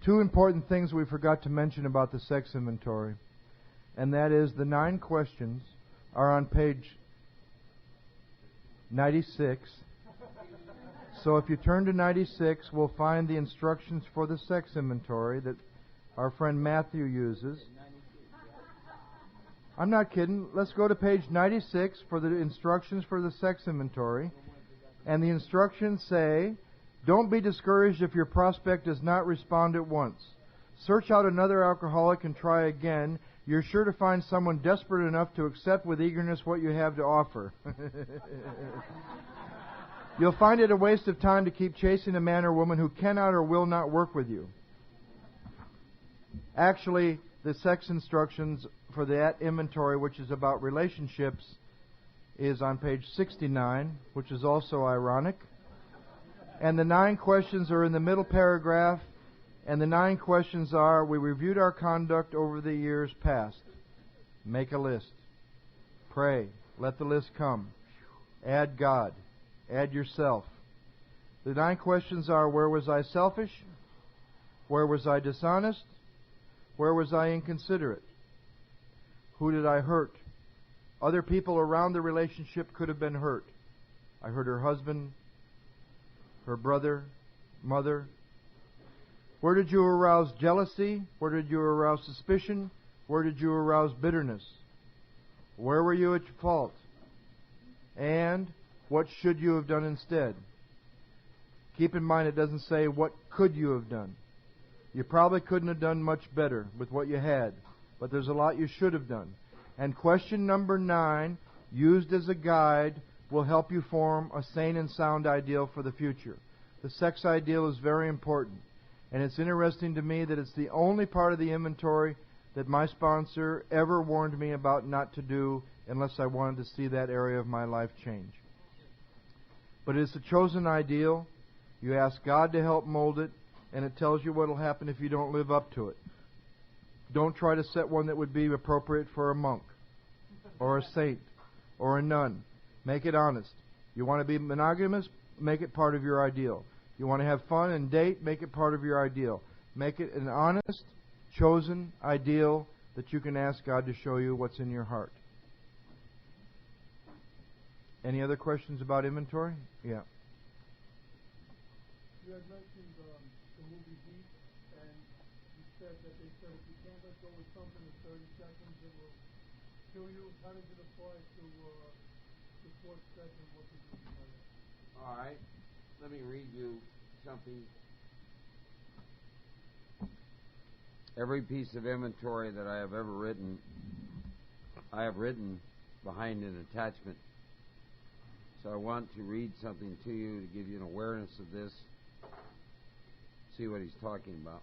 Two important things we forgot to mention about the sex inventory, and that is the 9 questions are on page 96. So if you turn to 96, we'll find the instructions for the sex inventory that our friend Matthew uses. I'm not kidding. Let's go to page 96 for the instructions for the sex inventory. And the instructions say, don't be discouraged if your prospect does not respond at once. Search out another alcoholic and try again. You're sure to find someone desperate enough to accept with eagerness what you have to offer. You'll find it a waste of time to keep chasing a man or woman who cannot or will not work with you. Actually, the sex instructions for that inventory, which is about relationships, is on page 69, which is also ironic. And the 9 questions are in the middle paragraph. And the 9 questions are, we reviewed our conduct over the years past. Make a list. Pray. Let the list come. Add God. Add yourself. The 9 questions are, where was I selfish? Where was I dishonest? Where was I inconsiderate? Who did I hurt? Other people around the relationship could have been hurt. I hurt her husband, her brother, mother. Where did you arouse jealousy? Where did you arouse suspicion? Where did you arouse bitterness? Where were you at fault? And what should you have done instead? Keep in mind it doesn't say what could you have done. You probably couldn't have done much better with what you had, but there's a lot you should have done. And question number 9, used as a guide, will help you form a sane and sound ideal for the future. The sex ideal is very important. And it's interesting to me that it's the only part of the inventory that my sponsor ever warned me about not to do unless I wanted to see that area of my life change. But it's a chosen ideal. You ask God to help mold it, and it tells you what will happen if you don't live up to it. Don't try to set one that would be appropriate for a monk. or a saint or a nun. Make it honest. You want to be monogamous? Make it part of your ideal. You want to have fun and date? Make it part of your ideal. Make it an honest, chosen ideal that you can ask God to show you what's in your heart. Any other questions about inventory? Yeah. You had mentioned the movie Heat, and you said that they said if you can't let go of something in 30 seconds, it will kill you. How does it apply to the fourth section? What did you mean by that? All right. Let me read you something. Every piece of inventory that I have ever written, I have written behind an attachment. So I want to read something to you to give you an awareness of this. See what he's talking about.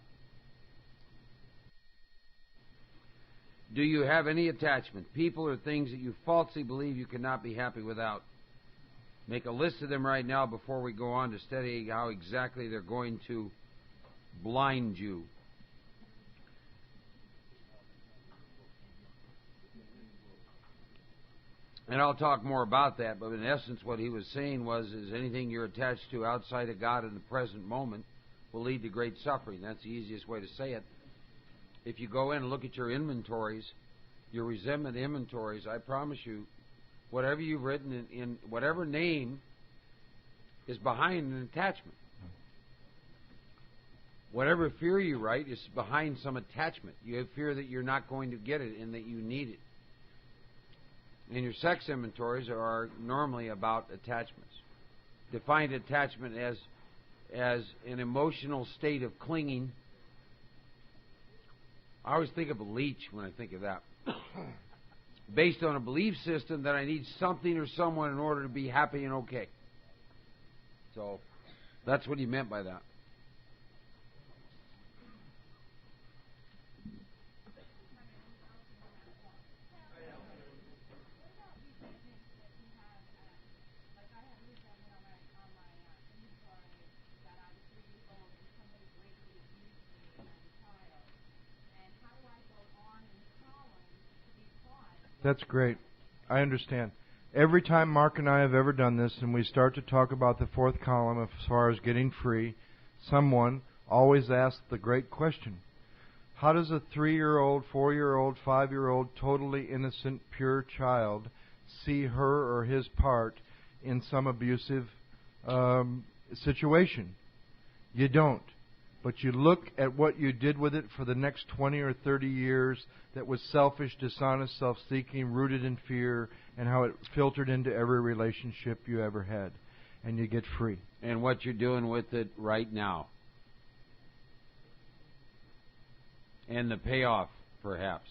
Do you have any attachment, people or things that you falsely believe you cannot be happy without? Make a list of them right now before we go on to study how exactly they're going to blind you. And I'll talk more about that, but in essence what he was saying is anything you're attached to outside of God in the present moment will lead to great suffering. That's the easiest way to say it. If you go in and look at your inventories, your resentment inventories, I promise you, whatever you've written in whatever name is behind an attachment. Whatever fear you write is behind some attachment. You have fear that you're not going to get it and that you need it. And your sex inventories are normally about attachments. Defined attachment as an emotional state of clinging. I always think of a leech when I think of that. Based on a belief system that I need something or someone in order to be happy and okay. So that's what he meant by that. That's great. I understand. Every time Mark and I have ever done this and we start to talk about the fourth column as far as getting free, someone always asks the great question. How does a 3-year-old, 4-year-old, 5-year-old, totally innocent, pure child see her or his part in some abusive situation? You don't. But you look at what you did with it for the next 20 or 30 years that was selfish, dishonest, self-seeking, rooted in fear, and how it filtered into every relationship you ever had. And you get free. And what you're doing with it right now. And the payoff, perhaps.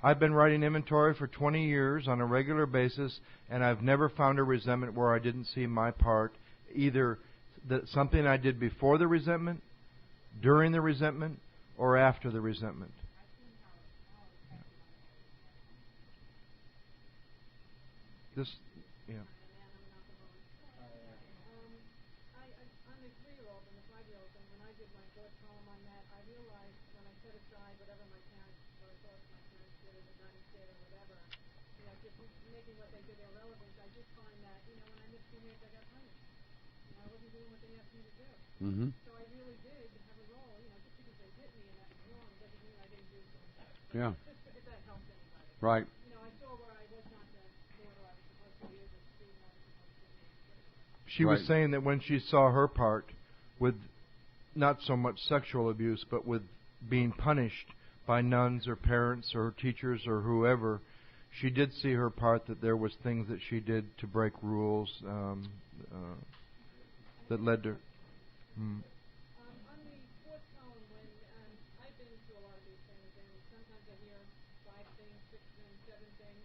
I've been writing inventory for 20 years on a regular basis, and I've never found a resentment where I didn't see my part, either something I did before the resentment, during the resentment, or after the resentment. This, yeah. I'm a 3-year-old and a 5-year-old, and when I did my fourth column on that, I realized when I set aside whatever my parents or thought my parents did or did not did or whatever, just making what they did irrelevant, I did find that, when I missed 2 years, I got punished. I wasn't doing what they asked me to do. Mm-hmm. So I really did have a role, just because they hit me and that was wrong doesn't mean I didn't do something. Yeah. If that helps anybody. Right. I saw where I was not the daughter I was supposed to be, the student I was supposed to be. She was saying that when she saw her part with not so much sexual abuse, but with being punished by nuns or parents or teachers or whoever, she did see her part that there was things that she did to break rules that led to... On the fourth column, when I've been through a lot of these things, and sometimes I hear 5 things, 6 things, 7 things.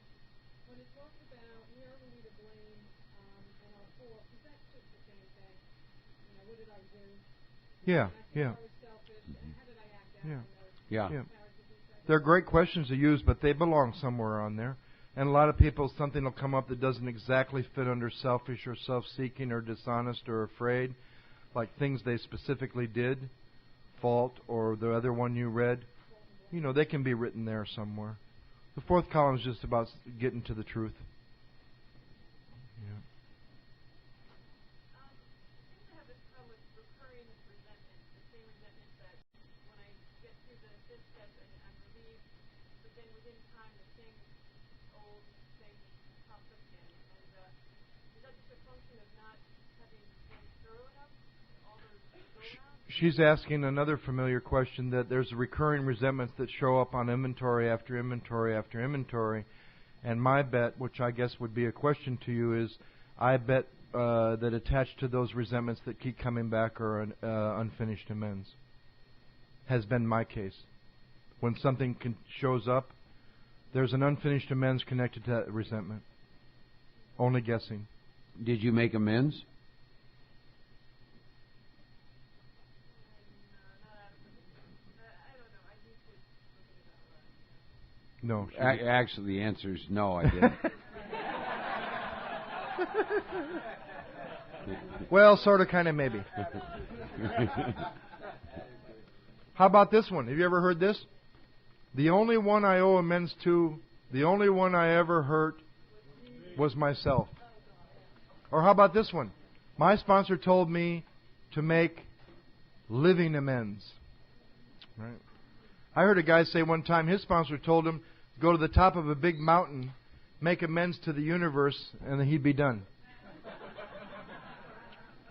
When it talks about where are we to blame and our fault, is that just the same thing? What did I do? Yeah, I was selfish, and how did I act out in those Yeah. characters? They're great questions to use, but they belong somewhere on there. And a lot of people, something will come up that doesn't exactly fit under selfish or self-seeking or dishonest or afraid, like things they specifically did, fault, or the other one you read. They can be written there somewhere. The fourth column is just about getting to the truth. Yeah. I seem to have this problem with recurring resentment, the same resentment that when I get through the fifth step and I'm relieved, but then within time the same old thing pops up again. And is that just a function of not having been thorough enough? All those go-rounds? She's asking another familiar question, that there's recurring resentments that show up on inventory after inventory after inventory. And my bet, which I guess would be a question to you, is I bet that attached to those resentments that keep coming back are unfinished amends. Has been my case. When something shows up, there's an unfinished amends connected to that resentment. Only guessing. Did you make amends? No. Actually, the answer is no, I didn't. Well, sort of, kind of, maybe. How about this one? Have you ever heard this? The only one I owe amends to, the only one I ever hurt was myself. Or how about this one? My sponsor told me to make living amends. Right? I heard a guy say one time his sponsor told him to go to the top of a big mountain, make amends to the universe, and then he'd be done.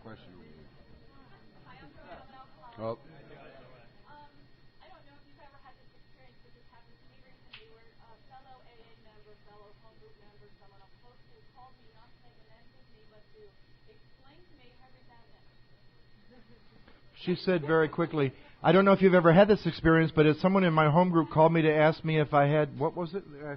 Question. I Oh. don't know if you've ever had this experience, but this happened to me recently, where a fellow AA member, fellow home group member, someone I'm close to, called me not to make amends with me, but to explain to me her resentment. She said very quickly, I don't know if you've ever had this experience, but someone in my home group called me to ask me if I had, what was it? She didn't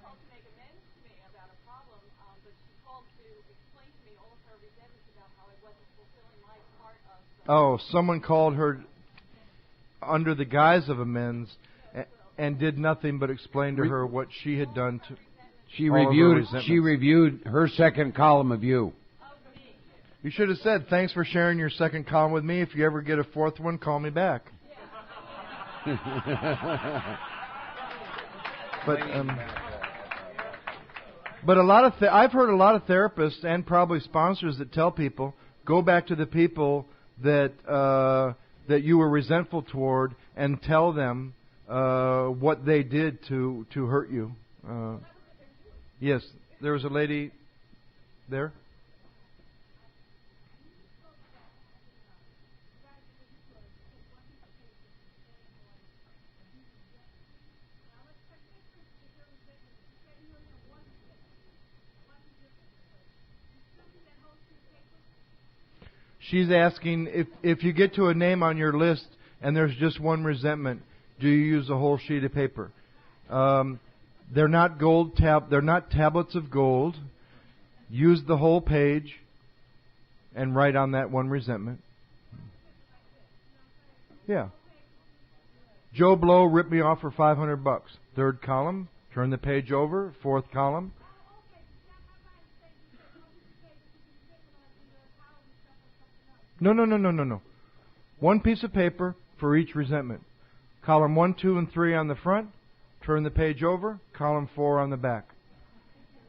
call to make amends to me about a problem, but she called to explain to me all of her resentments about how I wasn't fulfilling my part of the... Oh, someone called her under the guise of amends and did nothing but explain to her what she had done to She all of her reviewed. resentments. She reviewed her second column of you. You should have said, thanks for sharing your second column with me. If you ever get a fourth one, call me back. But a lot of I've heard a lot of therapists and probably sponsors that tell people, go back to the people that that you were resentful toward and tell them what they did to hurt you. Yes, there was a lady there. She's asking if you get to a name on your list and there's just one resentment, do you use a whole sheet of paper? They're not they're not tablets of gold. Use the whole page and write on that one resentment. Yeah. Joe Blow ripped me off for $500. Third column. Turn the page over. Fourth column. No. One piece of paper for each resentment. Column 1, 2, and 3 on the front. Turn the page over. Column 4 on the back.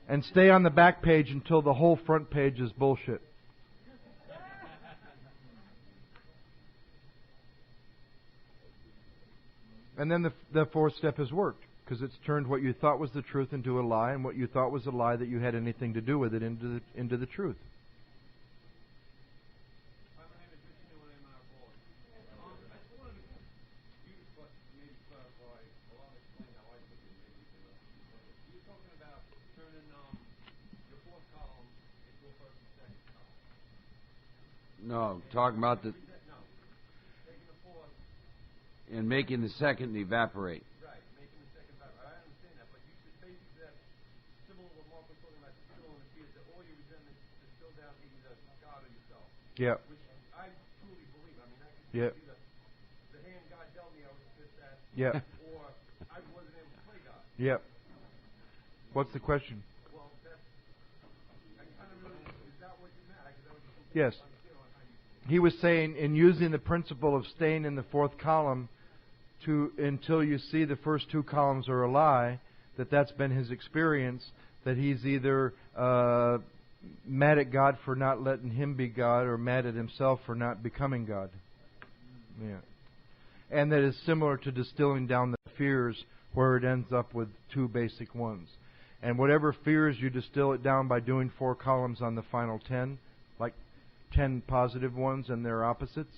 And stay on the back page until the whole front page is bullshit. And then the fourth step has worked, because it's turned what you thought was the truth into a lie, and what you thought was a lie that you had anything to do with it into the truth. No, talking about the... And making the second evaporate. Right, making the second evaporate. I understand that, but you should basically that similar to what Mark was talking about, still on the fear that all your resentments is still down to either God or yourself. Yeah. Which I truly believe. I mean, I can Yeah. see the hand God dealt me, I was pissed at. Yeah. Or I wasn't able to play God. Yep. What's the question? Well, that's, I kind of really, is that what you meant? Is that what you Yes. He was saying, in using the principle of staying in the fourth column until you see the first two columns are a lie, that's been his experience, that he's either mad at God for not letting him be God or mad at himself for not becoming God. Yeah. And that is similar to distilling down the fears, where it ends up with two basic ones. And whatever fears you distill it down by doing 4 columns on the final 10, like 10 positive ones and their opposites,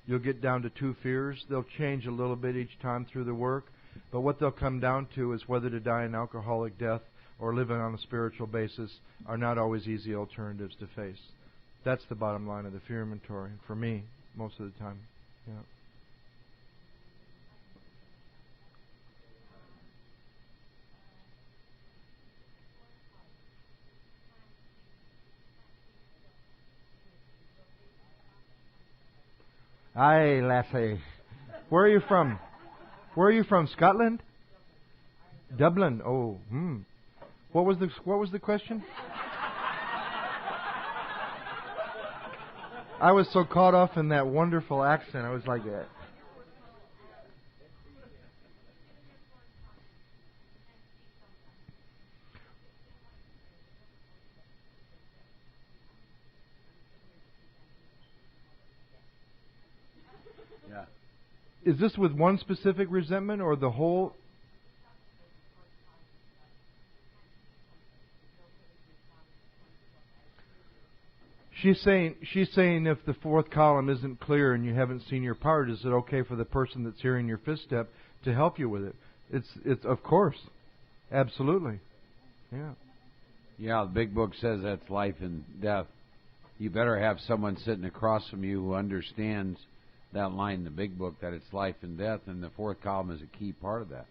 you'll get down to 2 fears. They'll change a little bit each time through the work, but what they'll come down to is whether to die an alcoholic death or living on a spiritual basis are not always easy alternatives to face. That's the bottom line of the fear inventory, for me, most of the time. Yeah. Aye, lassie. Where are you from? Where are you from? Scotland? Dublin. Oh, What was the question? I was so caught off in that wonderful accent. I was like that. Yeah. Is this with one specific resentment or the whole? She's saying if the 4th column isn't clear and you haven't seen your part, is it okay for the person that's hearing your 5th step to help you with it? It's of course, absolutely, yeah. Yeah, the big book says that's life and death. You better have someone sitting across from you who understands that line in the big book, that it's life and death, and the 4th column is a key part of that.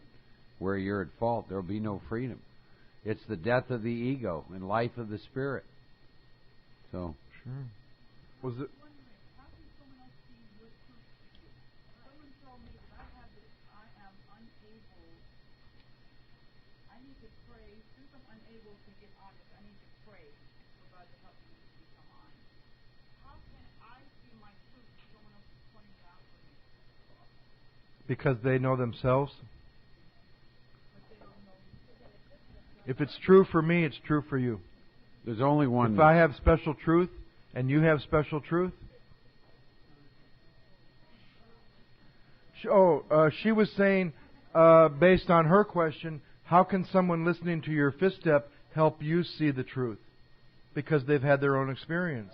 Where you're at fault, there will be no freedom. It's the death of the ego and life of the spirit. So. Sure. Was it? How can someone else see your truth to you? Someone told me that I am unable. I need to pray. Since I'm unable to get honest, I need to pray for God to help me to become honest. How can I see my truth if someone else is pointing it out for me? Because they know themselves. If it's true for me, it's true for you. There's only one. If I have special truth and you have special truth. She was saying, based on her question, how can someone listening to your 5th step help you see the truth? Because they've had their own experience.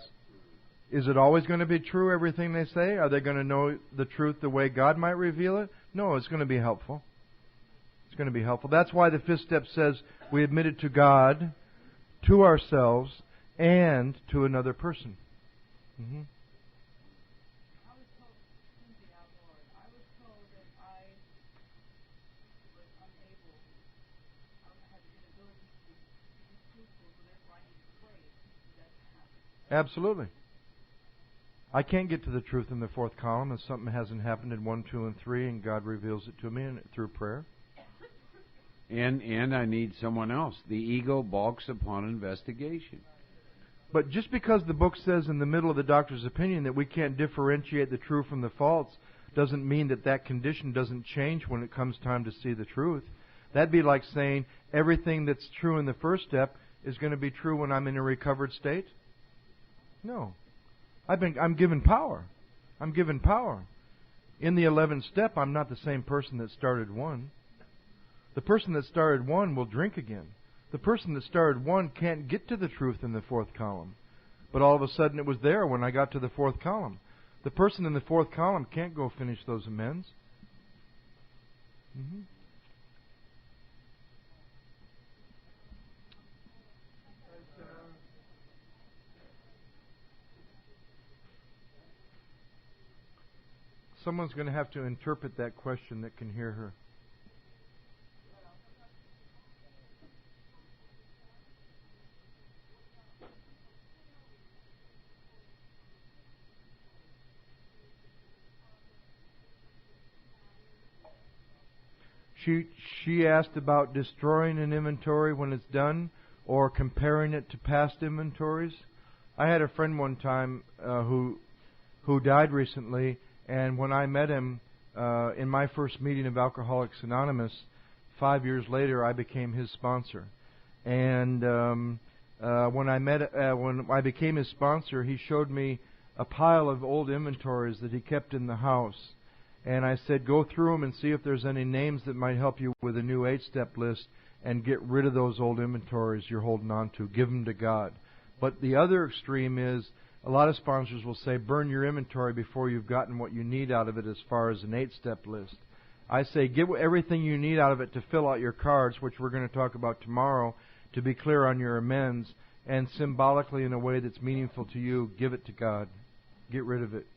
Is it always going to be true, everything they say? Are they going to know the truth the way God might reveal it? No, it's going to be helpful. It's going to be helpful. That's why the 5th step says we admit it to God, to ourselves, and to another person. Mm-hmm. I was told that I was unable. I had the inability to be truthful, so therefore I need to pray for that to happen. Absolutely. I can't get to the truth in the 4th column if something hasn't happened in 1, 2, and 3, and God reveals it to me through prayer. And I need someone else. The ego balks upon investigation. But just because the book says in the middle of the doctor's opinion that we can't differentiate the true from the false doesn't mean that condition doesn't change when it comes time to see the truth. That'd be like saying everything that's true in the 1st step is going to be true when I'm in a recovered state. No. I'm given power. I'm given power. In the 11th step, I'm not the same person that started 1. The person that started 1 will drink again. The person that started 1 can't get to the truth in the 4th column. But all of a sudden it was there when I got to the 4th column. The person in the 4th column can't go finish those amends. Mm-hmm. Someone's going to have to interpret that question that can hear her. She asked about destroying an inventory when it's done or comparing it to past inventories. I had a friend one time who died recently, and when I met him in my first meeting of Alcoholics Anonymous, 5 years later, I became his sponsor. And when I became his sponsor, he showed me a pile of old inventories that he kept in the house. And I said, go through them and see if there's any names that might help you with a new 8-step list, and get rid of those old inventories you're holding on to. Give them to God. But the other extreme is, a lot of sponsors will say, burn your inventory before you've gotten what you need out of it as far as an 8-step list. I say, get everything you need out of it to fill out your cards, which we're going to talk about tomorrow, to be clear on your amends, and symbolically, in a way that's meaningful to you, give it to God. Get rid of it.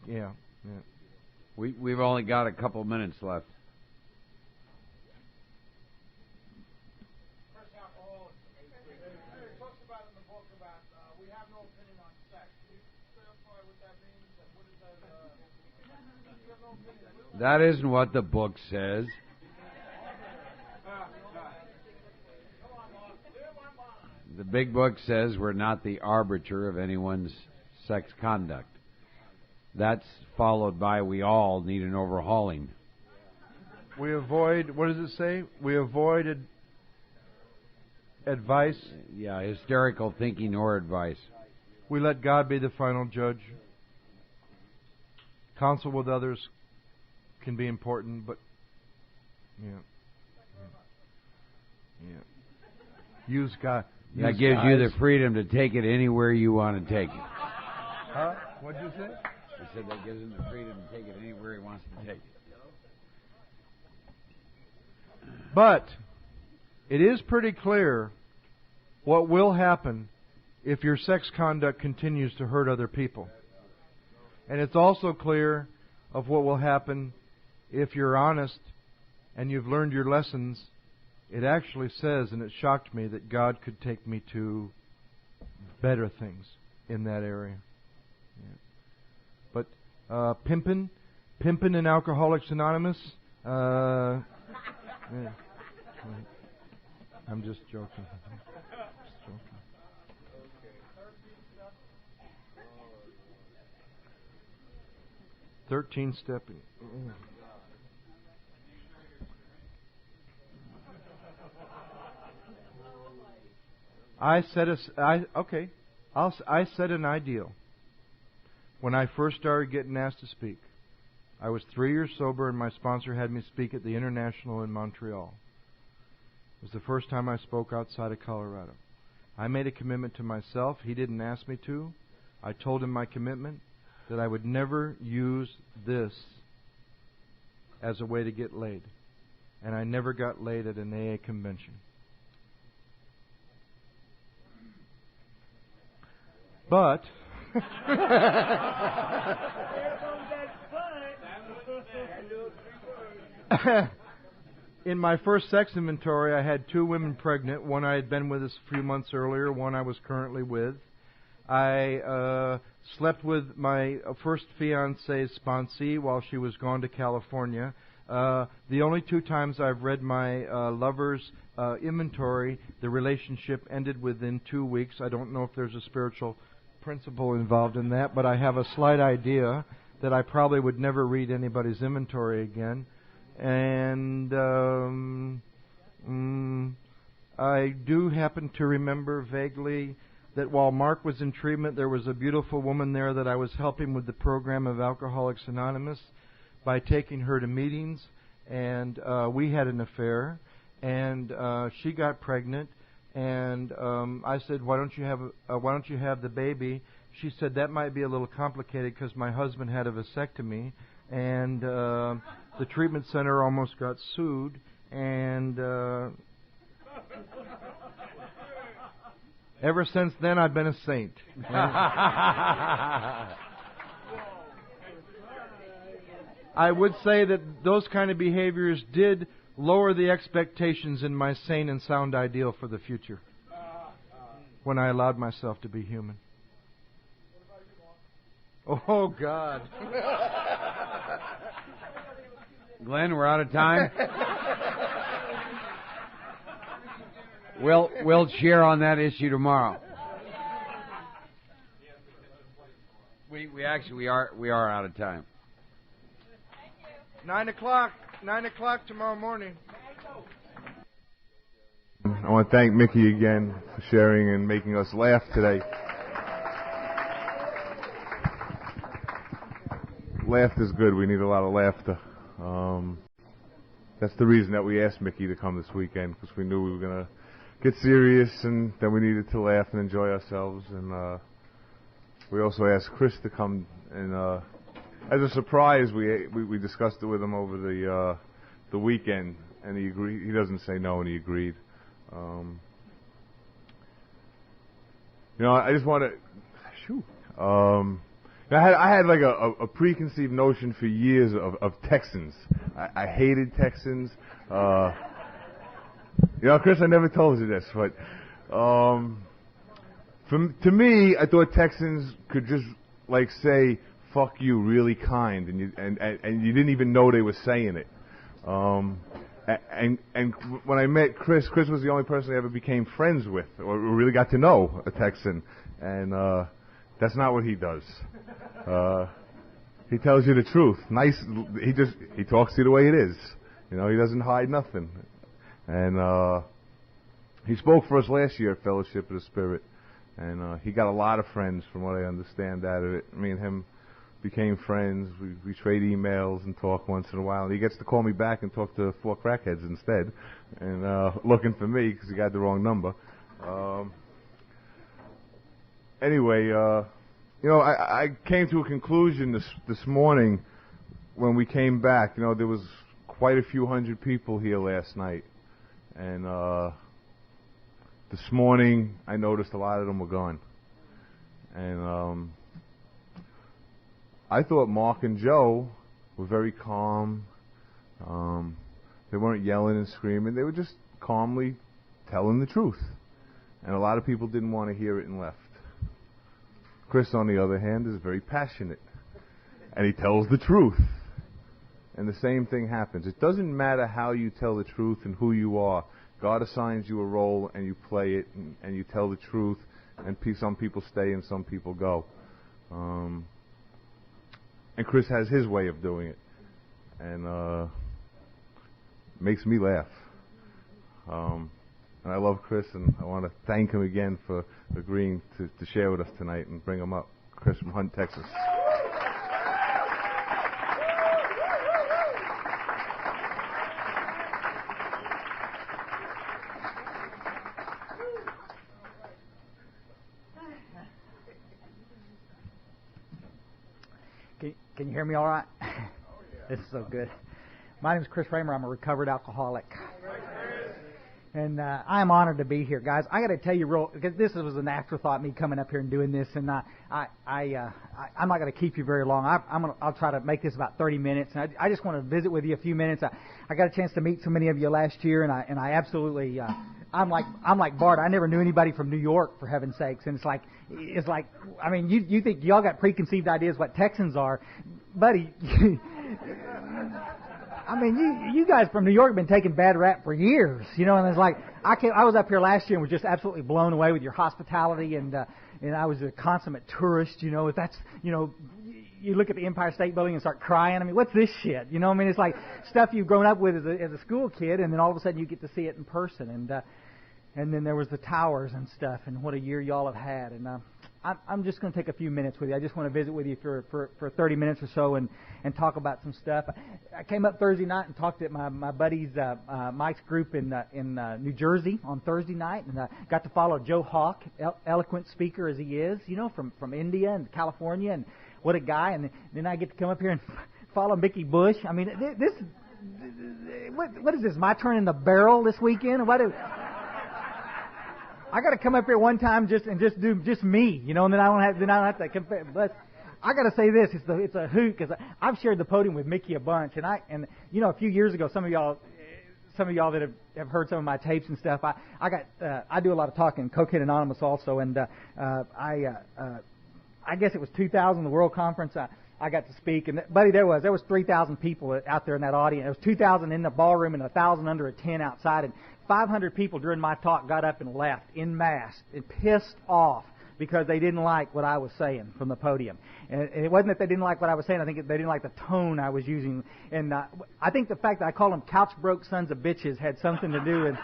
Yeah. We've only got a couple minutes left. It talks about in the book about we have no opinion on sex. Can you clarify what that means? And what is that? We have no opinion. That isn't what the book says. The big book says we're not the arbiter of anyone's sex conduct. That's followed by we all need an overhauling. We avoid, what does it say? We avoid advice. Yeah, hysterical thinking or advice. We let God be the final judge. Counsel with others can be important, but use God. That gives you the freedom to take it anywhere you want to take it. Huh? What'd you say? I said that gives him the freedom to take it anywhere he wants to take it. But it is pretty clear what will happen if your sex conduct continues to hurt other people. And it's also clear of what will happen if you're honest and you've learned your lessons. It actually says, and it shocked me, that God could take me to better things in that area. Yeah. But pimping in Alcoholics Anonymous, yeah. I'm just joking. 13 stepping. I set an ideal when I first started getting asked to speak. I was 3 years sober, and my sponsor had me speak at the International in Montreal. It was the first time I spoke outside of Colorado. I made a commitment to myself. He didn't ask me to. I told him my commitment that I would never use this as a way to get laid. And I never got laid at an AA convention. But in my first sex inventory, I had 2 women pregnant. One I had been with a few months earlier, one I was currently with. I slept with my first fiancee's sponsee while she was gone to California. The only 2 times I've read my lover's inventory, the relationship ended within 2 weeks. I don't know if there's a spiritual principle involved in that, but I have a slight idea that I probably would never read anybody's inventory again. And I do happen to remember vaguely that while Mark was in treatment, there was a beautiful woman there that I was helping with the program of Alcoholics Anonymous by taking her to meetings, and we had an affair, and she got pregnant, and I said, why don't you have the baby? She said that might be a little complicated because my husband had a vasectomy, and the treatment center almost got sued, and ever since then I've been a saint. I would say that those kind of behaviors did lower the expectations in my sane and sound ideal for the future when I allowed myself to be human. Oh, God. Glenn, we're out of time. We'll share on that issue tomorrow. We are out of time. 9 o'clock. 9 o'clock tomorrow morning. I want to thank Mickey again for sharing and making us laugh today. Laughter's good. We need a lot of laughter. That's the reason that we asked Mickey to come this weekend, because we knew we were going to get serious and then we needed to laugh and enjoy ourselves. And we also asked Chris to come, and as a surprise, we discussed it with him over the weekend, and he agreed. He doesn't say no, and he agreed. I just want to. I had like a preconceived notion for years of Texans. I hated Texans. Chris, I never told you this, but to me, I thought Texans could just like say "fuck you" really kind, and you didn't even know they were saying it. And when I met Chris was the only person I ever became friends with or really got to know, a Texan, and that's not what he does. He tells you the truth. Nice. He talks to you the way it is. He doesn't hide nothing. And he spoke for us last year at Fellowship of the Spirit, and he got a lot of friends, from what I understand, out of it. Me and him became friends. We trade emails and talk once in a while. And he gets to call me back and talk to 4 crackheads instead, and looking for me because he got the wrong number. Anyway, I came to a conclusion this morning when we came back. There was quite a few hundred people here last night, and this morning I noticed a lot of them were gone. And I thought Mark and Joe were very calm. They weren't yelling and screaming. They were just calmly telling the truth. And a lot of people didn't want to hear it and left. Chris, on the other hand, is very passionate. And he tells the truth. And the same thing happens. It doesn't matter how you tell the truth and who you are. God assigns you a role and you play it and you tell the truth. And some people stay and some people go. And Chris has his way of doing it, and makes me laugh. And I love Chris, and I want to thank him again for agreeing to share with us tonight and bring him up. Chris from Hunt, Texas. Can you hear me all right? Oh, yeah. This is so good. My name is Chris Raymer. I'm a recovered alcoholic. And I am honored to be here, guys. I got to tell you because this was an afterthought, me coming up here and doing this, and I'm not going to keep you very long. I'll try to make this about 30 minutes. And I just want to visit with you a few minutes. I got a chance to meet so many of you last year, and I absolutely I'm like Bart. I never knew anybody from New York, for heaven's sakes. And it's like I mean, you think y'all got preconceived ideas what Texans are, buddy. I mean, you guys from New York have been taking bad rap for years, and it's like, I was up here last year and was just absolutely blown away with your hospitality, and I was a consummate tourist, if that's, you look at the Empire State Building and start crying. I mean, what's this shit? I mean, it's like stuff you've grown up with as a school kid, and then all of a sudden you get to see it in person, and then there was the towers and stuff, and what a year y'all have had, and I'm just going to take a few minutes with you. I just want to visit with you for 30 minutes or so and talk about some stuff. I came up Thursday night and talked at my buddy's Mike's group in New Jersey on Thursday night, and got to follow Joe Hawk, eloquent speaker as he is, from India and California, and what a guy. And then I get to come up here and follow Mickey Bush. I mean, what is this? My turn in the barrel this weekend? I got to come up here one time just do just me, and then I don't have to compare. But I got to say this: it's a hoot, because I've shared the podium with Mickey a bunch, and a few years ago, some of y'all that have heard some of my tapes and stuff, I do a lot of talking, Cocaine Anonymous also, and I guess it was 2000, the World Conference. I got to speak, and buddy, there was 3,000 people out there in that audience. There was 2,000 in the ballroom and 1,000 under a tent outside, and 500 people during my talk got up and left en masse and pissed off because they didn't like what I was saying from the podium. And it wasn't that they didn't like what I was saying. I think they didn't like the tone I was using. And I think the fact that I called them couch broke sons of bitches had something to do with...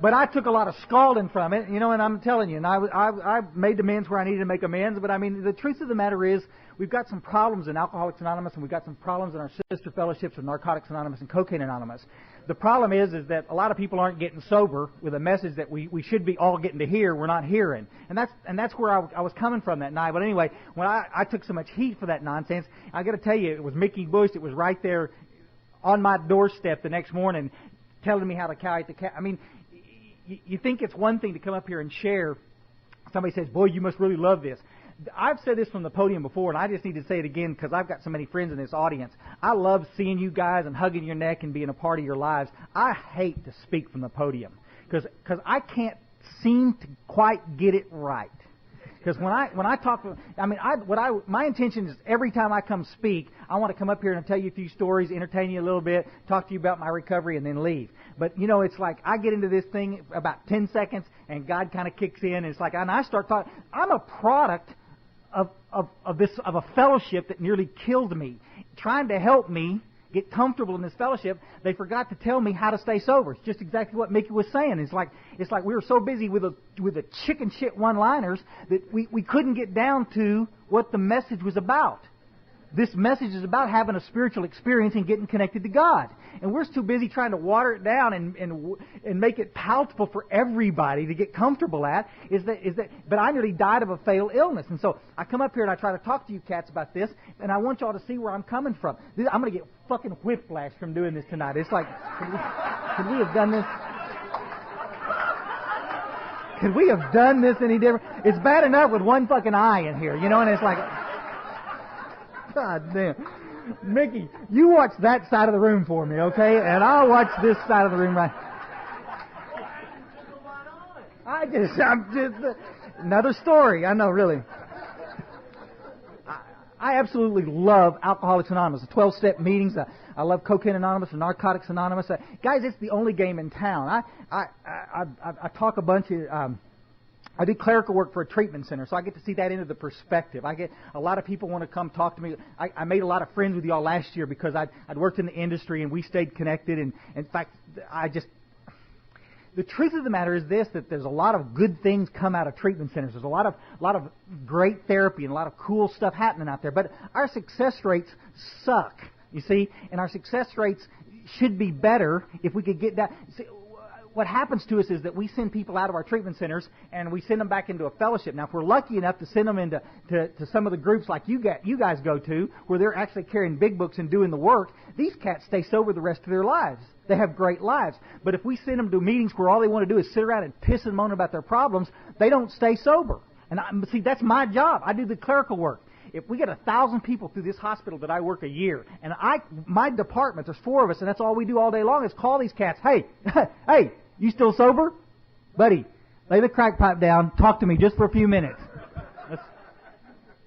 But I took a lot of scalding from it, and I'm telling you, and I made amends where I needed to make amends. But I mean, the truth of the matter is, we've got some problems in Alcoholics Anonymous, and we've got some problems in our sister fellowships of Narcotics Anonymous and Cocaine Anonymous. The problem is that a lot of people aren't getting sober with a message that we should be all getting to hear. We're not hearing, and that's where I was coming from that night. But anyway, when I took so much heat for that nonsense, I got to tell you, it was Mickey Bush. It was right there on my doorstep the next morning, telling me how to carry the cat. I mean. You think it's one thing to come up here and share. Somebody says, boy, you must really love this. I've said this from the podium before, and I just need to say it again because I've got so many friends in this audience. I love seeing you guys and hugging your neck and being a part of your lives. I hate to speak from the podium because I can't seem to quite get it right. Because when I talk, my intention is every time I come speak, I want to come up here and tell you a few stories, entertain you a little bit, talk to you about my recovery, and then leave. But it's like I get into this thing about 10 seconds, and God kind of kicks in, and it's like, and I start talking. I'm a product of a fellowship that nearly killed me, trying to help me get comfortable in this fellowship. They forgot to tell me how to stay sober. It's just exactly what Mickey was saying. It's like we were so busy with the chicken shit one-liners that we couldn't get down to what the message was about. This message is about having a spiritual experience and getting connected to God. And we're too busy trying to water it down and make it palatable for everybody to get comfortable at. But I nearly died of a fatal illness. And so I come up here and I try to talk to you cats about this, and I want y'all to see where I'm coming from. I'm going to get fucking whiplash from doing this tonight. It's like, could we have done this? Could we have done this any different? It's bad enough with one fucking eye in here, and it's like... God damn. Mickey, you watch that side of the room for me, okay? And I'll watch this side of the room right. I'm just another story. I know, really. I absolutely love Alcoholics Anonymous, the 12-step meetings. I love Cocaine Anonymous and Narcotics Anonymous. Guys, it's the only game in town. I talk a bunch of... I do clerical work for a treatment center, so I get to see that into the perspective. I get a lot of people want to come talk to me. I made a lot of friends with y'all last year because I'd worked in the industry and we stayed connected. And in fact, the truth of the matter is this: that there's a lot of good things come out of treatment centers. There's a lot of great therapy and a lot of cool stuff happening out there. But our success rates suck, you see, and our success rates should be better if we could get that. See, what happens to us is that we send people out of our treatment centers and we send them back into a fellowship. Now, if we're lucky enough to send them into to some of the groups like you guys go to, where they're actually carrying big books and doing the work, these cats stay sober the rest of their lives. They have great lives. But if we send them to meetings where all they want to do is sit around and piss and moan about their problems, they don't stay sober. And see, that's my job. I do the clerical work. If we get 1,000 people through this hospital that I work a year, and my department, there's 4 of us, and that's all we do all day long is call these cats, hey, hey, you still sober? Buddy, lay the crack pipe down. Talk to me just for a few minutes.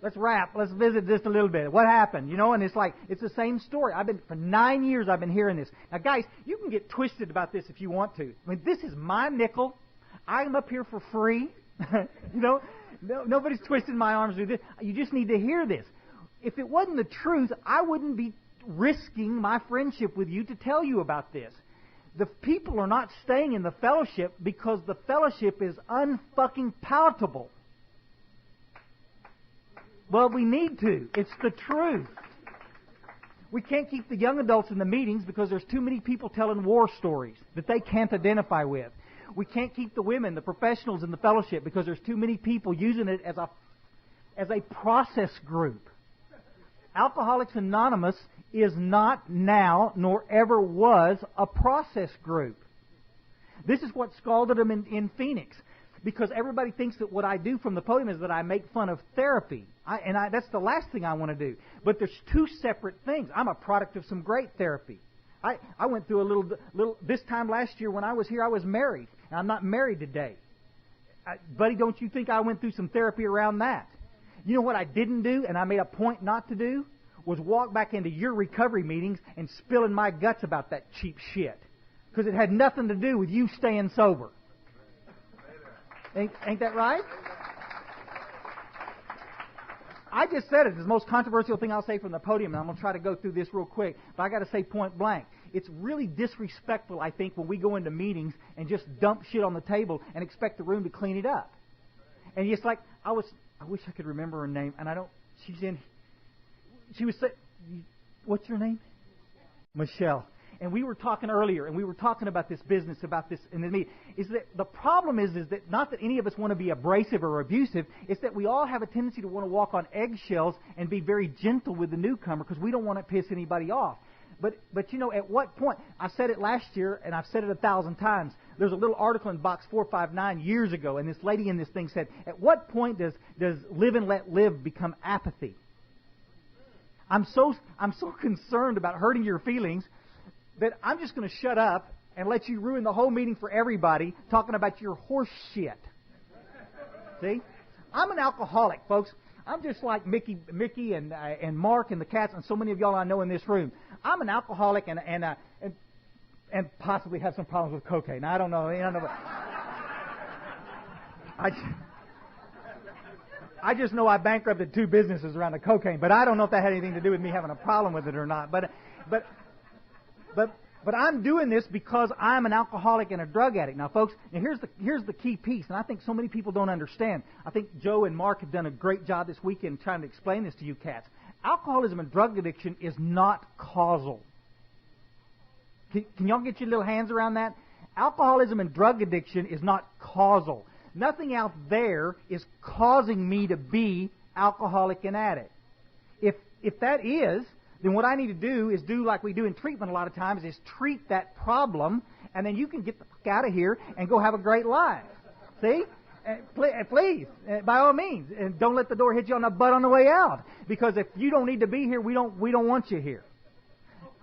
Let's wrap. Let's visit just a little bit. What happened? And it's like, it's the same story. For 9 years I've been hearing this. Now, guys, you can get twisted about this if you want to. I mean, this is my nickel. I'm up here for free. Nobody's twisting my arms to do this. You just need to hear this. If it wasn't the truth, I wouldn't be risking my friendship with you to tell you about this. The people are not staying in the fellowship because the fellowship is unfucking palatable. Well, we need to. It's the truth. We can't keep the young adults in the meetings because there's too many people telling war stories that they can't identify with. We can't keep the women, the professionals in the fellowship because there's too many people using it as a process group. Alcoholics Anonymous is not now, nor ever was, a process group. This is what scalded them in Phoenix. Because everybody thinks that what I do from the podium is that I make fun of therapy. That's the last thing I want to do. But there's 2 separate things. I'm a product of some great therapy. I went through a little... This time last year when I was here, I was married. And I'm not married today. Buddy, don't you think I went through some therapy around that? You know what I didn't do, and I made a point not to do? Was walk back into your recovery meetings and spilling my guts about that cheap shit. Because it had nothing to do with you staying sober. Ain't that right? I just said it. It's the most controversial thing I'll say from the podium, and I'm going to try to go through this real quick. But I got to say point blank. It's really disrespectful, I think, when we go into meetings and just dump shit on the table and expect the room to clean it up. And it's like, I wish I could remember her name, and I don't, she was saying, what's your name? Michelle. And we were talking earlier, and we were talking about this business, about this in the meeting. Is that the problem is that not that any of us want to be abrasive or abusive. It's that we all have a tendency to want to walk on eggshells and be very gentle with the newcomer because we don't want to piss anybody off. But you know, at what point? I said it last year, and I've said it 1,000 times. There's a little article in Box 459 years ago, and this lady in this thing said, at what point does live and let live become apathy? I'm so concerned about hurting your feelings that I'm just going to shut up and let you ruin the whole meeting for everybody talking about your horse shit. See? I'm an alcoholic, folks. I'm just like Mickey and Mark and the cats and so many of y'all I know in this room. I'm an alcoholic and possibly have some problems with cocaine. I don't know. I just know I bankrupted 2 businesses around the cocaine, but I don't know if that had anything to do with me having a problem with it or not. But I'm doing this because I'm an alcoholic and a drug addict. Now, folks, and here's the key piece, and I think so many people don't understand. I think Joe and Mark have done a great job this weekend trying to explain this to you cats. Alcoholism and drug addiction is not causal. Can y'all get your little hands around that? Alcoholism and drug addiction is not causal. Nothing out there is causing me to be alcoholic and addict. If that is, then what I need to do is do like we do in treatment a lot of times, is treat that problem, and then you can get the fuck out of here and go have a great life. See? Please, by all means, and don't let the door hit you on the butt on the way out. Because if you don't need to be here, we don't want you here.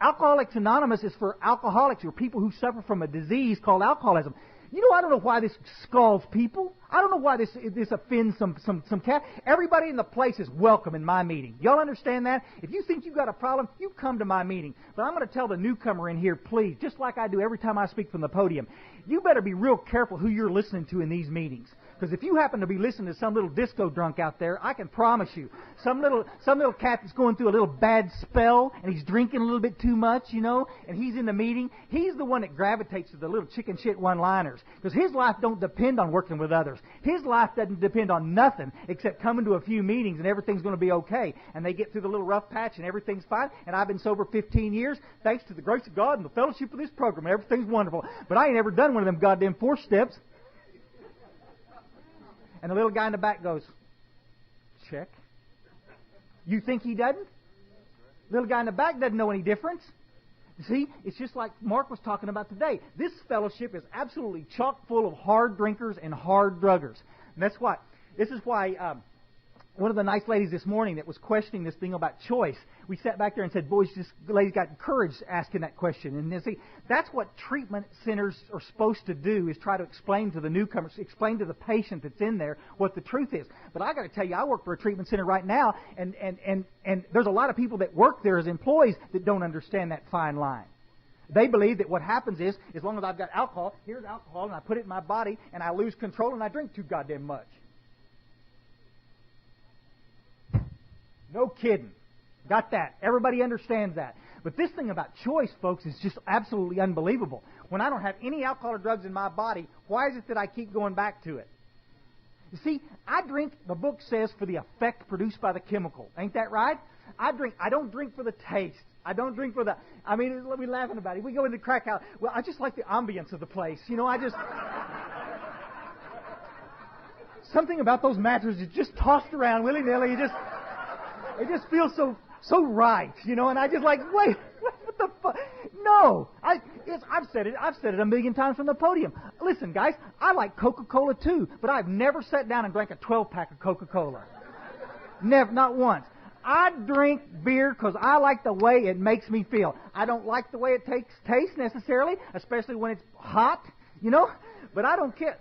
Alcoholics Anonymous is for alcoholics or people who suffer from a disease called alcoholism. You know, I don't know why this scalds people. I don't know why this offends some cat. Everybody in the place is welcome in my meeting. Y'all understand that? If you think you've got a problem, you come to my meeting. But I'm going to tell the newcomer in here, please, just like I do every time I speak from the podium, you better be real careful who you're listening to in these meetings. Because if you happen to be listening to some little disco drunk out there, I can promise you, some little cat that's going through a little bad spell, and he's drinking a little bit too much, you know, and he's in the meeting, he's the one that gravitates to the little chicken shit one-liners. Because his life don't depend on working with others. His life doesn't depend on nothing except coming to a few meetings and everything's going to be okay. And they get through the little rough patch and everything's fine. And I've been sober 15 years thanks to the grace of God and the fellowship of this program. Everything's wonderful. But I ain't ever done one of them goddamn 4 steps. And the little guy in the back goes, check. You think he doesn't? The little guy in the back doesn't know any difference. You see, it's just like Mark was talking about today. This fellowship is absolutely chock full of hard drinkers and hard druggers. And that's why, this is why one of the nice ladies this morning that was questioning this thing about choice, we sat back there and said, boys, this lady got encouraged asking that question. And you see, that's what treatment centers are supposed to do, is try to explain to the newcomers, explain to the patient that's in there what the truth is. But I got to tell you, I work for a treatment center right now, and there's a lot of people that work there as employees that don't understand that fine line. They believe that what happens is, as long as I've got alcohol, here's alcohol, and I put it in my body, and I lose control, and I drink too goddamn much. No kidding. Got that. Everybody understands that. But this thing about choice, folks, is just absolutely unbelievable. When I don't have any alcohol or drugs in my body, why is it that I keep going back to it? You see, I drink, the book says, for the effect produced by the chemical. Ain't that right? I don't drink for the taste. I don't drink for the, we're laughing about it. We go into crack house. Well, I just like the ambience of the place. You know, something about those mattresses just tossed around willy-nilly. It just feels so right, you know, and I just like, wait, what the fuck? No, I've said it a million times from the podium. Listen, guys, I like Coca-Cola too, but I've never sat down and drank a 12-pack of Coca-Cola. Never, not once. I drink beer because I like the way it makes me feel. I don't like the way it tastes necessarily, especially when it's hot, you know, but I don't care.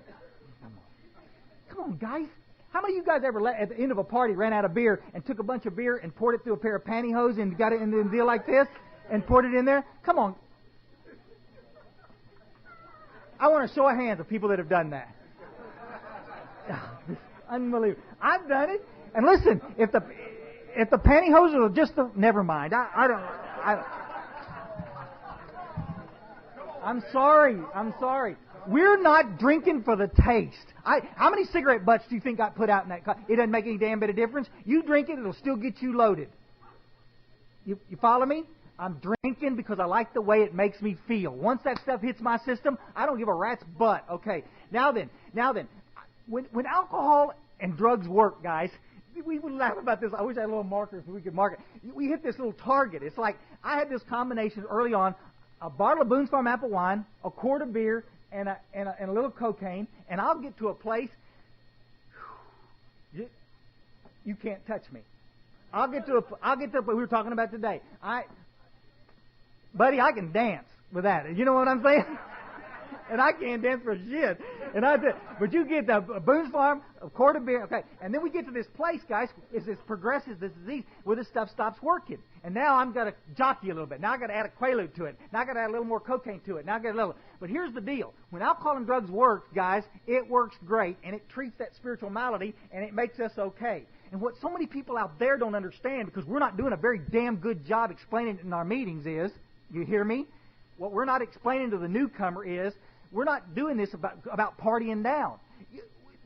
Come on, guys. How many of you guys ever, at the end of a party, ran out of beer and took a bunch of beer and poured it through a pair of pantyhose and got it in a deal like this and poured it in there? Come on. I want to show of hands of people that have done that. Unbelievable. I've done it. And listen, if the pantyhose are just the... Never mind. I'm sorry. We're not drinking for the taste. How many cigarette butts do you think got put out in that cup? It doesn't make any damn bit of difference. You drink it, it'll still get you loaded. You follow me? I'm drinking because I like the way it makes me feel. Once that stuff hits my system, I don't give a rat's butt. Okay, now then, when alcohol and drugs work, guys, we would laugh about this. I wish I had a little marker so we could mark it. We hit this little target. It's like I had this combination early on: a bottle of Boone's Farm apple wine, a quart of beer, and a little cocaine, and I'll get to a place. You can't touch me. I'll get to what we were talking about today. Buddy, I can dance with that. You know what I'm saying? And I can't dance for shit. But you get the Boone's Farm, a quart of beer, okay. And then we get to this place, guys, as this progresses, this disease, where this stuff stops working. And now I'm going to jockey a little bit. Now I've got to add a Quaalude to it. Now I've got to add a little more cocaine to it. Now I've got a little. But here's the deal. When alcohol and drugs work, guys, it works great, and it treats that spiritual malady, and it makes us okay. And what so many people out there don't understand, because we're not doing a very damn good job explaining it in our meetings, is, you hear me? What we're not explaining to the newcomer is, we're not doing this about partying down.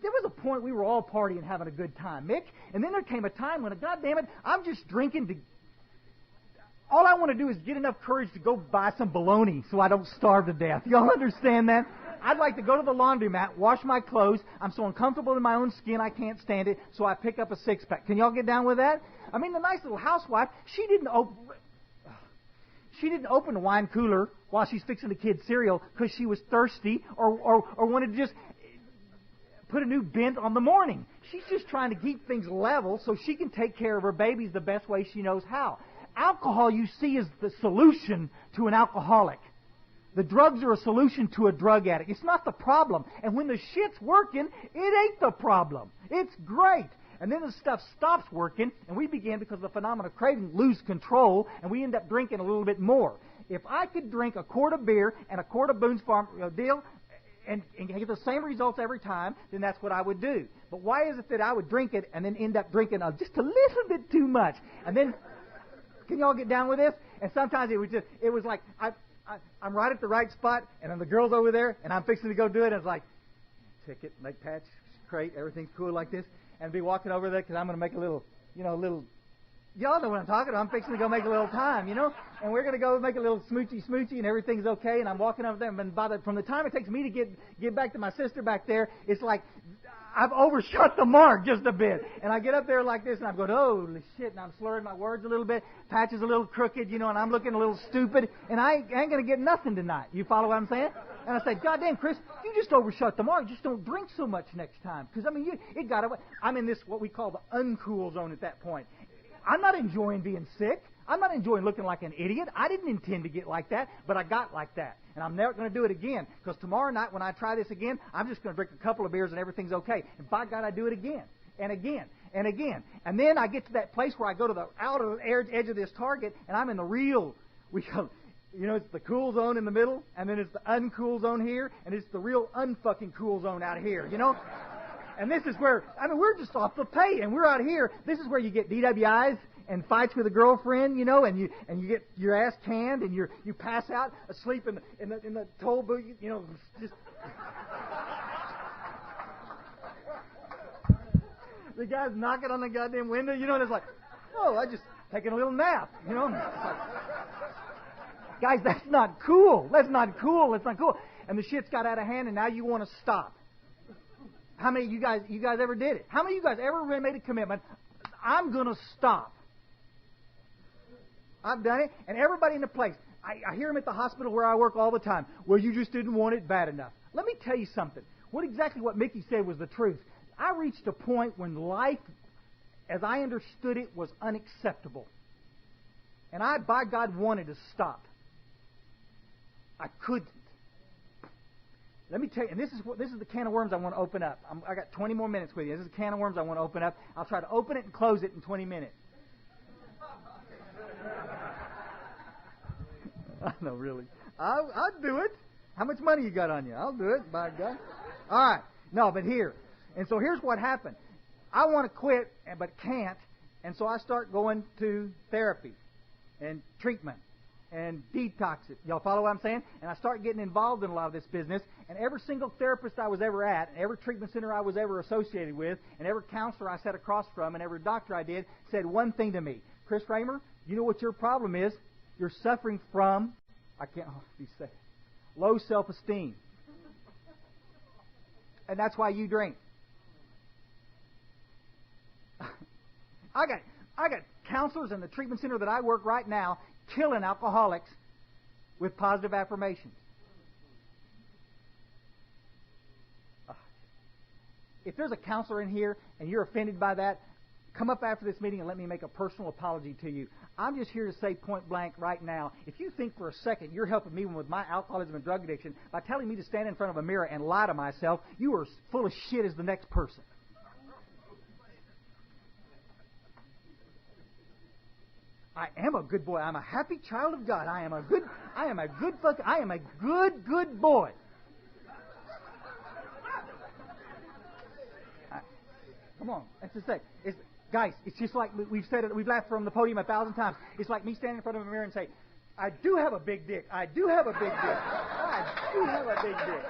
There was a point we were all partying, having a good time, Mick. And then there came a time when, God damn it, I'm just drinking to... All I want to do is get enough courage to go buy some bologna so I don't starve to death. Y'all understand that? I'd like to go to the laundromat, wash my clothes. I'm so uncomfortable in my own skin, I can't stand it, so I pick up a six-pack. Can y'all get down with that? I mean, the nice little housewife, she didn't open the wine cooler while she's fixing the kids' cereal because she was thirsty or wanted to just put a new bent on the morning. She's just trying to keep things level so she can take care of her babies the best way she knows how. Alcohol, you see, is the solution to an alcoholic. The drugs are a solution to a drug addict. It's not the problem. And when the shit's working, it ain't the problem. It's great. And then the stuff stops working, and we begin, because of the phenomenon of craving, lose control, and we end up drinking a little bit more. If I could drink a quart of beer and a quart of Boone's Farm deal and get the same results every time, then that's what I would do. But why is it that I would drink it and then end up drinking just a little bit too much? And then, can y'all get down with this? And sometimes it was like I'm right at the right spot, and then the girl's over there, and I'm fixing to go do it, and it's like, ticket, make patch, crate, everything's cool like this. And be walking over there because I'm going to make a little, y'all know what I'm talking about. I'm fixing to go make a little time, and we're going to go make a little smoochy, and everything's okay. And I'm walking over there, and from the time it takes me to get back to my sister back there, it's like I've overshot the mark just a bit. And I get up there like this, and I'm going, holy shit, and I'm slurring my words a little bit. Patch is a little crooked, and I'm looking a little stupid, and I ain't going to get nothing tonight. You follow what I'm saying? And I said, God damn, Chris, you just overshot the mark. Just don't drink so much next time. Because, it got away. I'm in this, what we call the uncool zone at that point. I'm not enjoying being sick. I'm not enjoying looking like an idiot. I didn't intend to get like that, but I got like that. And I'm never going to do it again. Because tomorrow night when I try this again, I'm just going to drink a couple of beers and everything's okay. And by God, I do it again and again and again. And then I get to that place where I go to the outer edge of this target, and I'm in the real, it's the cool zone in the middle, and then it's the uncool zone here, and it's the real unfucking cool zone out here, And this is where, we're just off the pay, and we're out here. This is where you get DWIs and fights with a girlfriend, and you get your ass canned, and you pass out asleep in the toll booth, just. The guy's knocking on the goddamn window, and it's like, I just taking a little nap, It's like, guys, that's not cool. That's not cool. That's not cool. And the shit's got out of hand, and now you want to stop. How many of you guys ever did it? How many of you guys ever made a commitment? I'm going to stop. I've done it, and everybody in the place. I hear them at the hospital where I work all the time. Well, you just didn't want it bad enough. Let me tell you something. What Mickey said was the truth. I reached a point when life, as I understood it, was unacceptable. And I, by God, wanted to stop. I couldn't. Let me tell you, and this is the can of worms I want to open up. I got 20 more minutes with you. This is a can of worms I want to open up. I'll try to open it and close it in 20 minutes. No, really. I'll do it. How much money you got on you? I'll do it, by God. All right. No, but here. And so here's what happened. I want to quit, but can't, and so I start going to therapy and treatment and detox it. Y'all follow what I'm saying? And I start getting involved in a lot of this business, and every single therapist I was ever at, and every treatment center I was ever associated with, and every counselor I sat across from, and every doctor I did, said one thing to me: Chris Raymer, you know what your problem is? You're suffering from, I can't be said, low self-esteem. And that's why you drink. I got counselors in the treatment center that I work right now killing alcoholics with positive affirmations. If there's a counselor in here and you're offended by that, come up after this meeting and let me make a personal apology to you. I'm just here to say point blank right now, if you think for a second you're helping me with my alcoholism and drug addiction by telling me to stand in front of a mirror and lie to myself, you are full of shit as the next person. I am a good boy. I'm a happy child of God. I am a good boy. Come on, that's just it. Guys, it's just like we've said it. We've laughed from the podium 1,000 times. It's like me standing in front of a mirror and say, "I do have a big dick. I do have a big dick. I do have a big dick."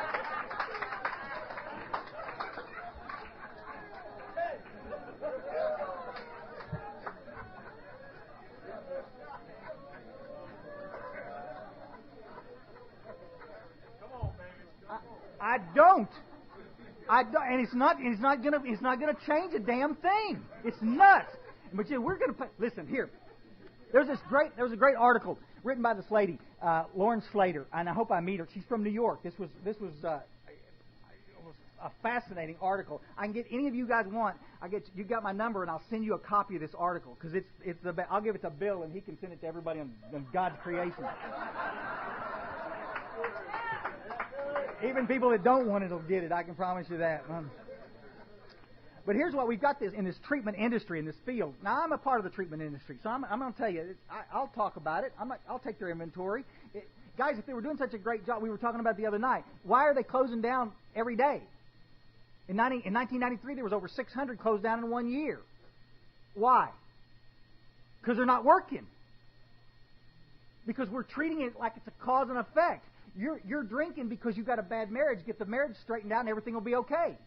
I don't, and it's not gonna change a damn thing. It's nuts. But yeah, we're gonna listen here. There was a great article written by this lady, Lauren Slater, and I hope I meet her. She's from New York. This was a fascinating article. I can get any of you guys want. You got my number, and I'll send you a copy of this article because I'll give it to Bill, and he can send it to everybody on God's creation. Even people that don't want it will get it. I can promise you that. But here's what we've got: this in this treatment industry, in this field. Now, I'm a part of the treatment industry, so I'm going to tell you. I'll talk about it. I'll take their inventory. Guys, if they were doing such a great job, we were talking about the other night, why are they closing down every day? In 1993, there was over 600 closed down in 1 year. Why? Because they're not working. Because we're treating it like it's a cause and effect. You're drinking because you got a bad marriage. Get the marriage straightened out and everything will be okay.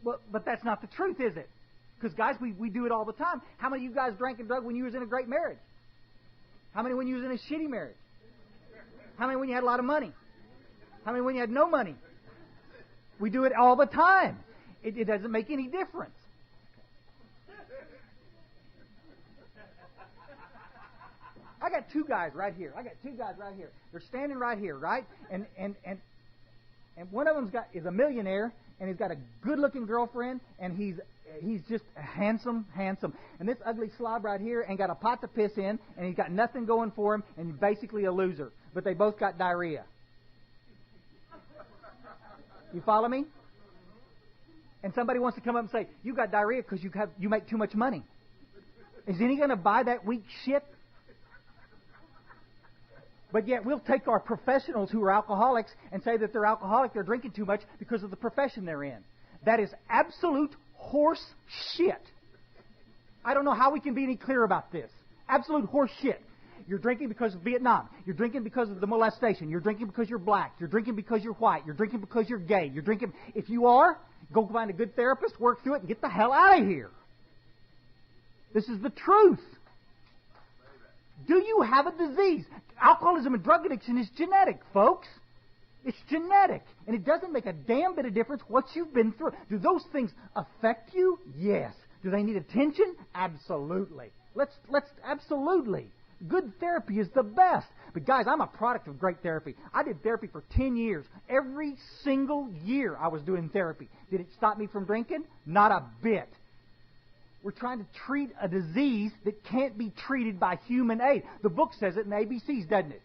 But that's not the truth, is it? Because, guys, we do it all the time. How many of you guys drank and drug when you was in a great marriage? How many when you was in a shitty marriage? How many when you had a lot of money? How many when you had no money? We do it all the time. It doesn't make any difference. I got two guys right here. They're standing right here, right? And one of them is a millionaire, and he's got a good-looking girlfriend, and he's just handsome. And this ugly slob right here ain't got a pot to piss in, and he's got nothing going for him, and he's basically a loser. But they both got diarrhea. You follow me? And somebody wants to come up and say, "You got diarrhea because you make too much money." Is any going to buy that weak shit? But yet we'll take our professionals who are alcoholics and say that they're alcoholic, they're drinking too much because of the profession they're in. That is absolute horse shit. I don't know how we can be any clearer about this. Absolute horse shit. You're drinking because of Vietnam. You're drinking because of the molestation. You're drinking because you're black. You're drinking because you're white. You're drinking because you're gay. You're drinking. If you are, go find a good therapist, work through it, and get the hell out of here. This is the truth. Do you have a disease? Alcoholism and drug addiction is genetic, folks. It's genetic. And it doesn't make a damn bit of difference what you've been through. Do those things affect you? Yes. Do they need attention? Absolutely. Let's absolutely. Good therapy is the best. But guys, I'm a product of great therapy. I did therapy for 10 years. Every single year I was doing therapy. Did it stop me from drinking? Not a bit. We're trying to treat a disease that can't be treated by human aid. The book says it in the ABCs, doesn't it?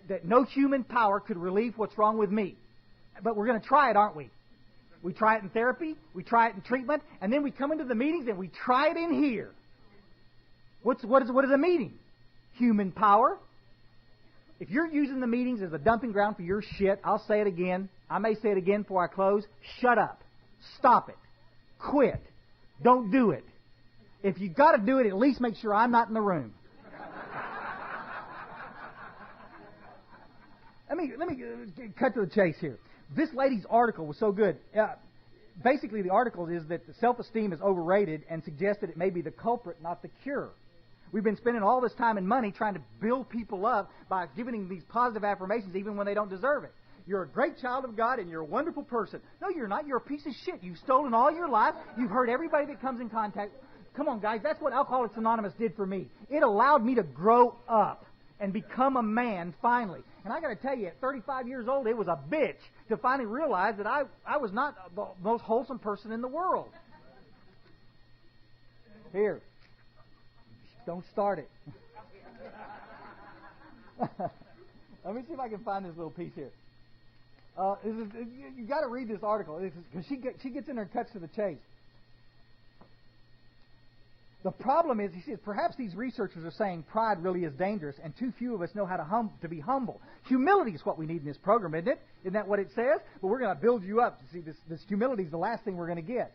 That no human power could relieve what's wrong with me. But we're going to try it, aren't we? We try it in therapy, we try it in treatment, and then we come into the meetings and we try it in here. What is a meeting? Human power. If you're using the meetings as a dumping ground for your shit, I'll say it again. I may say it again before I close. Shut up. Stop it. Quit. Don't do it. If you got to do it, at least make sure I'm not in the room. Let me cut to the chase here. This lady's article was so good. Basically, the article is that self-esteem is overrated and suggested it may be the culprit, not the cure. We've been spending all this time and money trying to build people up by giving them these positive affirmations even when they don't deserve it. You're a great child of God and you're a wonderful person. No, you're not. You're a piece of shit. You've stolen all your life. You've hurt everybody that comes in contact. Come on, guys. That's what Alcoholics Anonymous did for me. It allowed me to grow up and become a man finally. And I got to tell you, at 35 years old, it was a bitch to finally realize that I was not the most wholesome person in the world. Here. Don't start it. Let me see if I can find this little piece here. You got to read this article because she gets in there and cuts to the chase. The problem is, he says, perhaps these researchers are saying pride really is dangerous, and too few of us know how to be humble. Humility is what we need in this program, isn't it? Isn't that what it says? But we're going to build you up. See, this humility is the last thing we're going to get.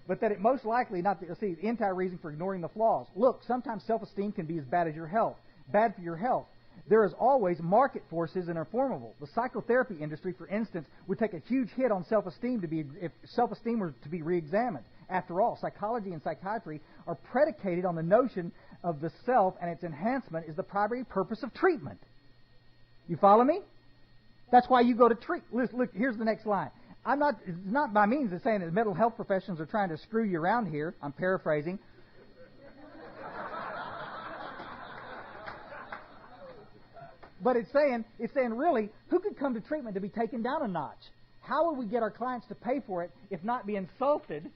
But that it most likely not the entire reason for ignoring the flaws. Look, sometimes self-esteem can be as bad as your health, bad for your health. There is always market forces and are formable. The psychotherapy industry, for instance, would take a huge hit on self-esteem if self-esteem were to be re-examined. After all, psychology and psychiatry are predicated on the notion of the self, and its enhancement is the primary purpose of treatment. You follow me? That's why you go to treat. Look, here's the next line. It's not by means of saying that mental health professionals are trying to screw you around here. I'm paraphrasing. But it's saying really, who could come to treatment to be taken down a notch? How would we get our clients to pay for it if not be insulted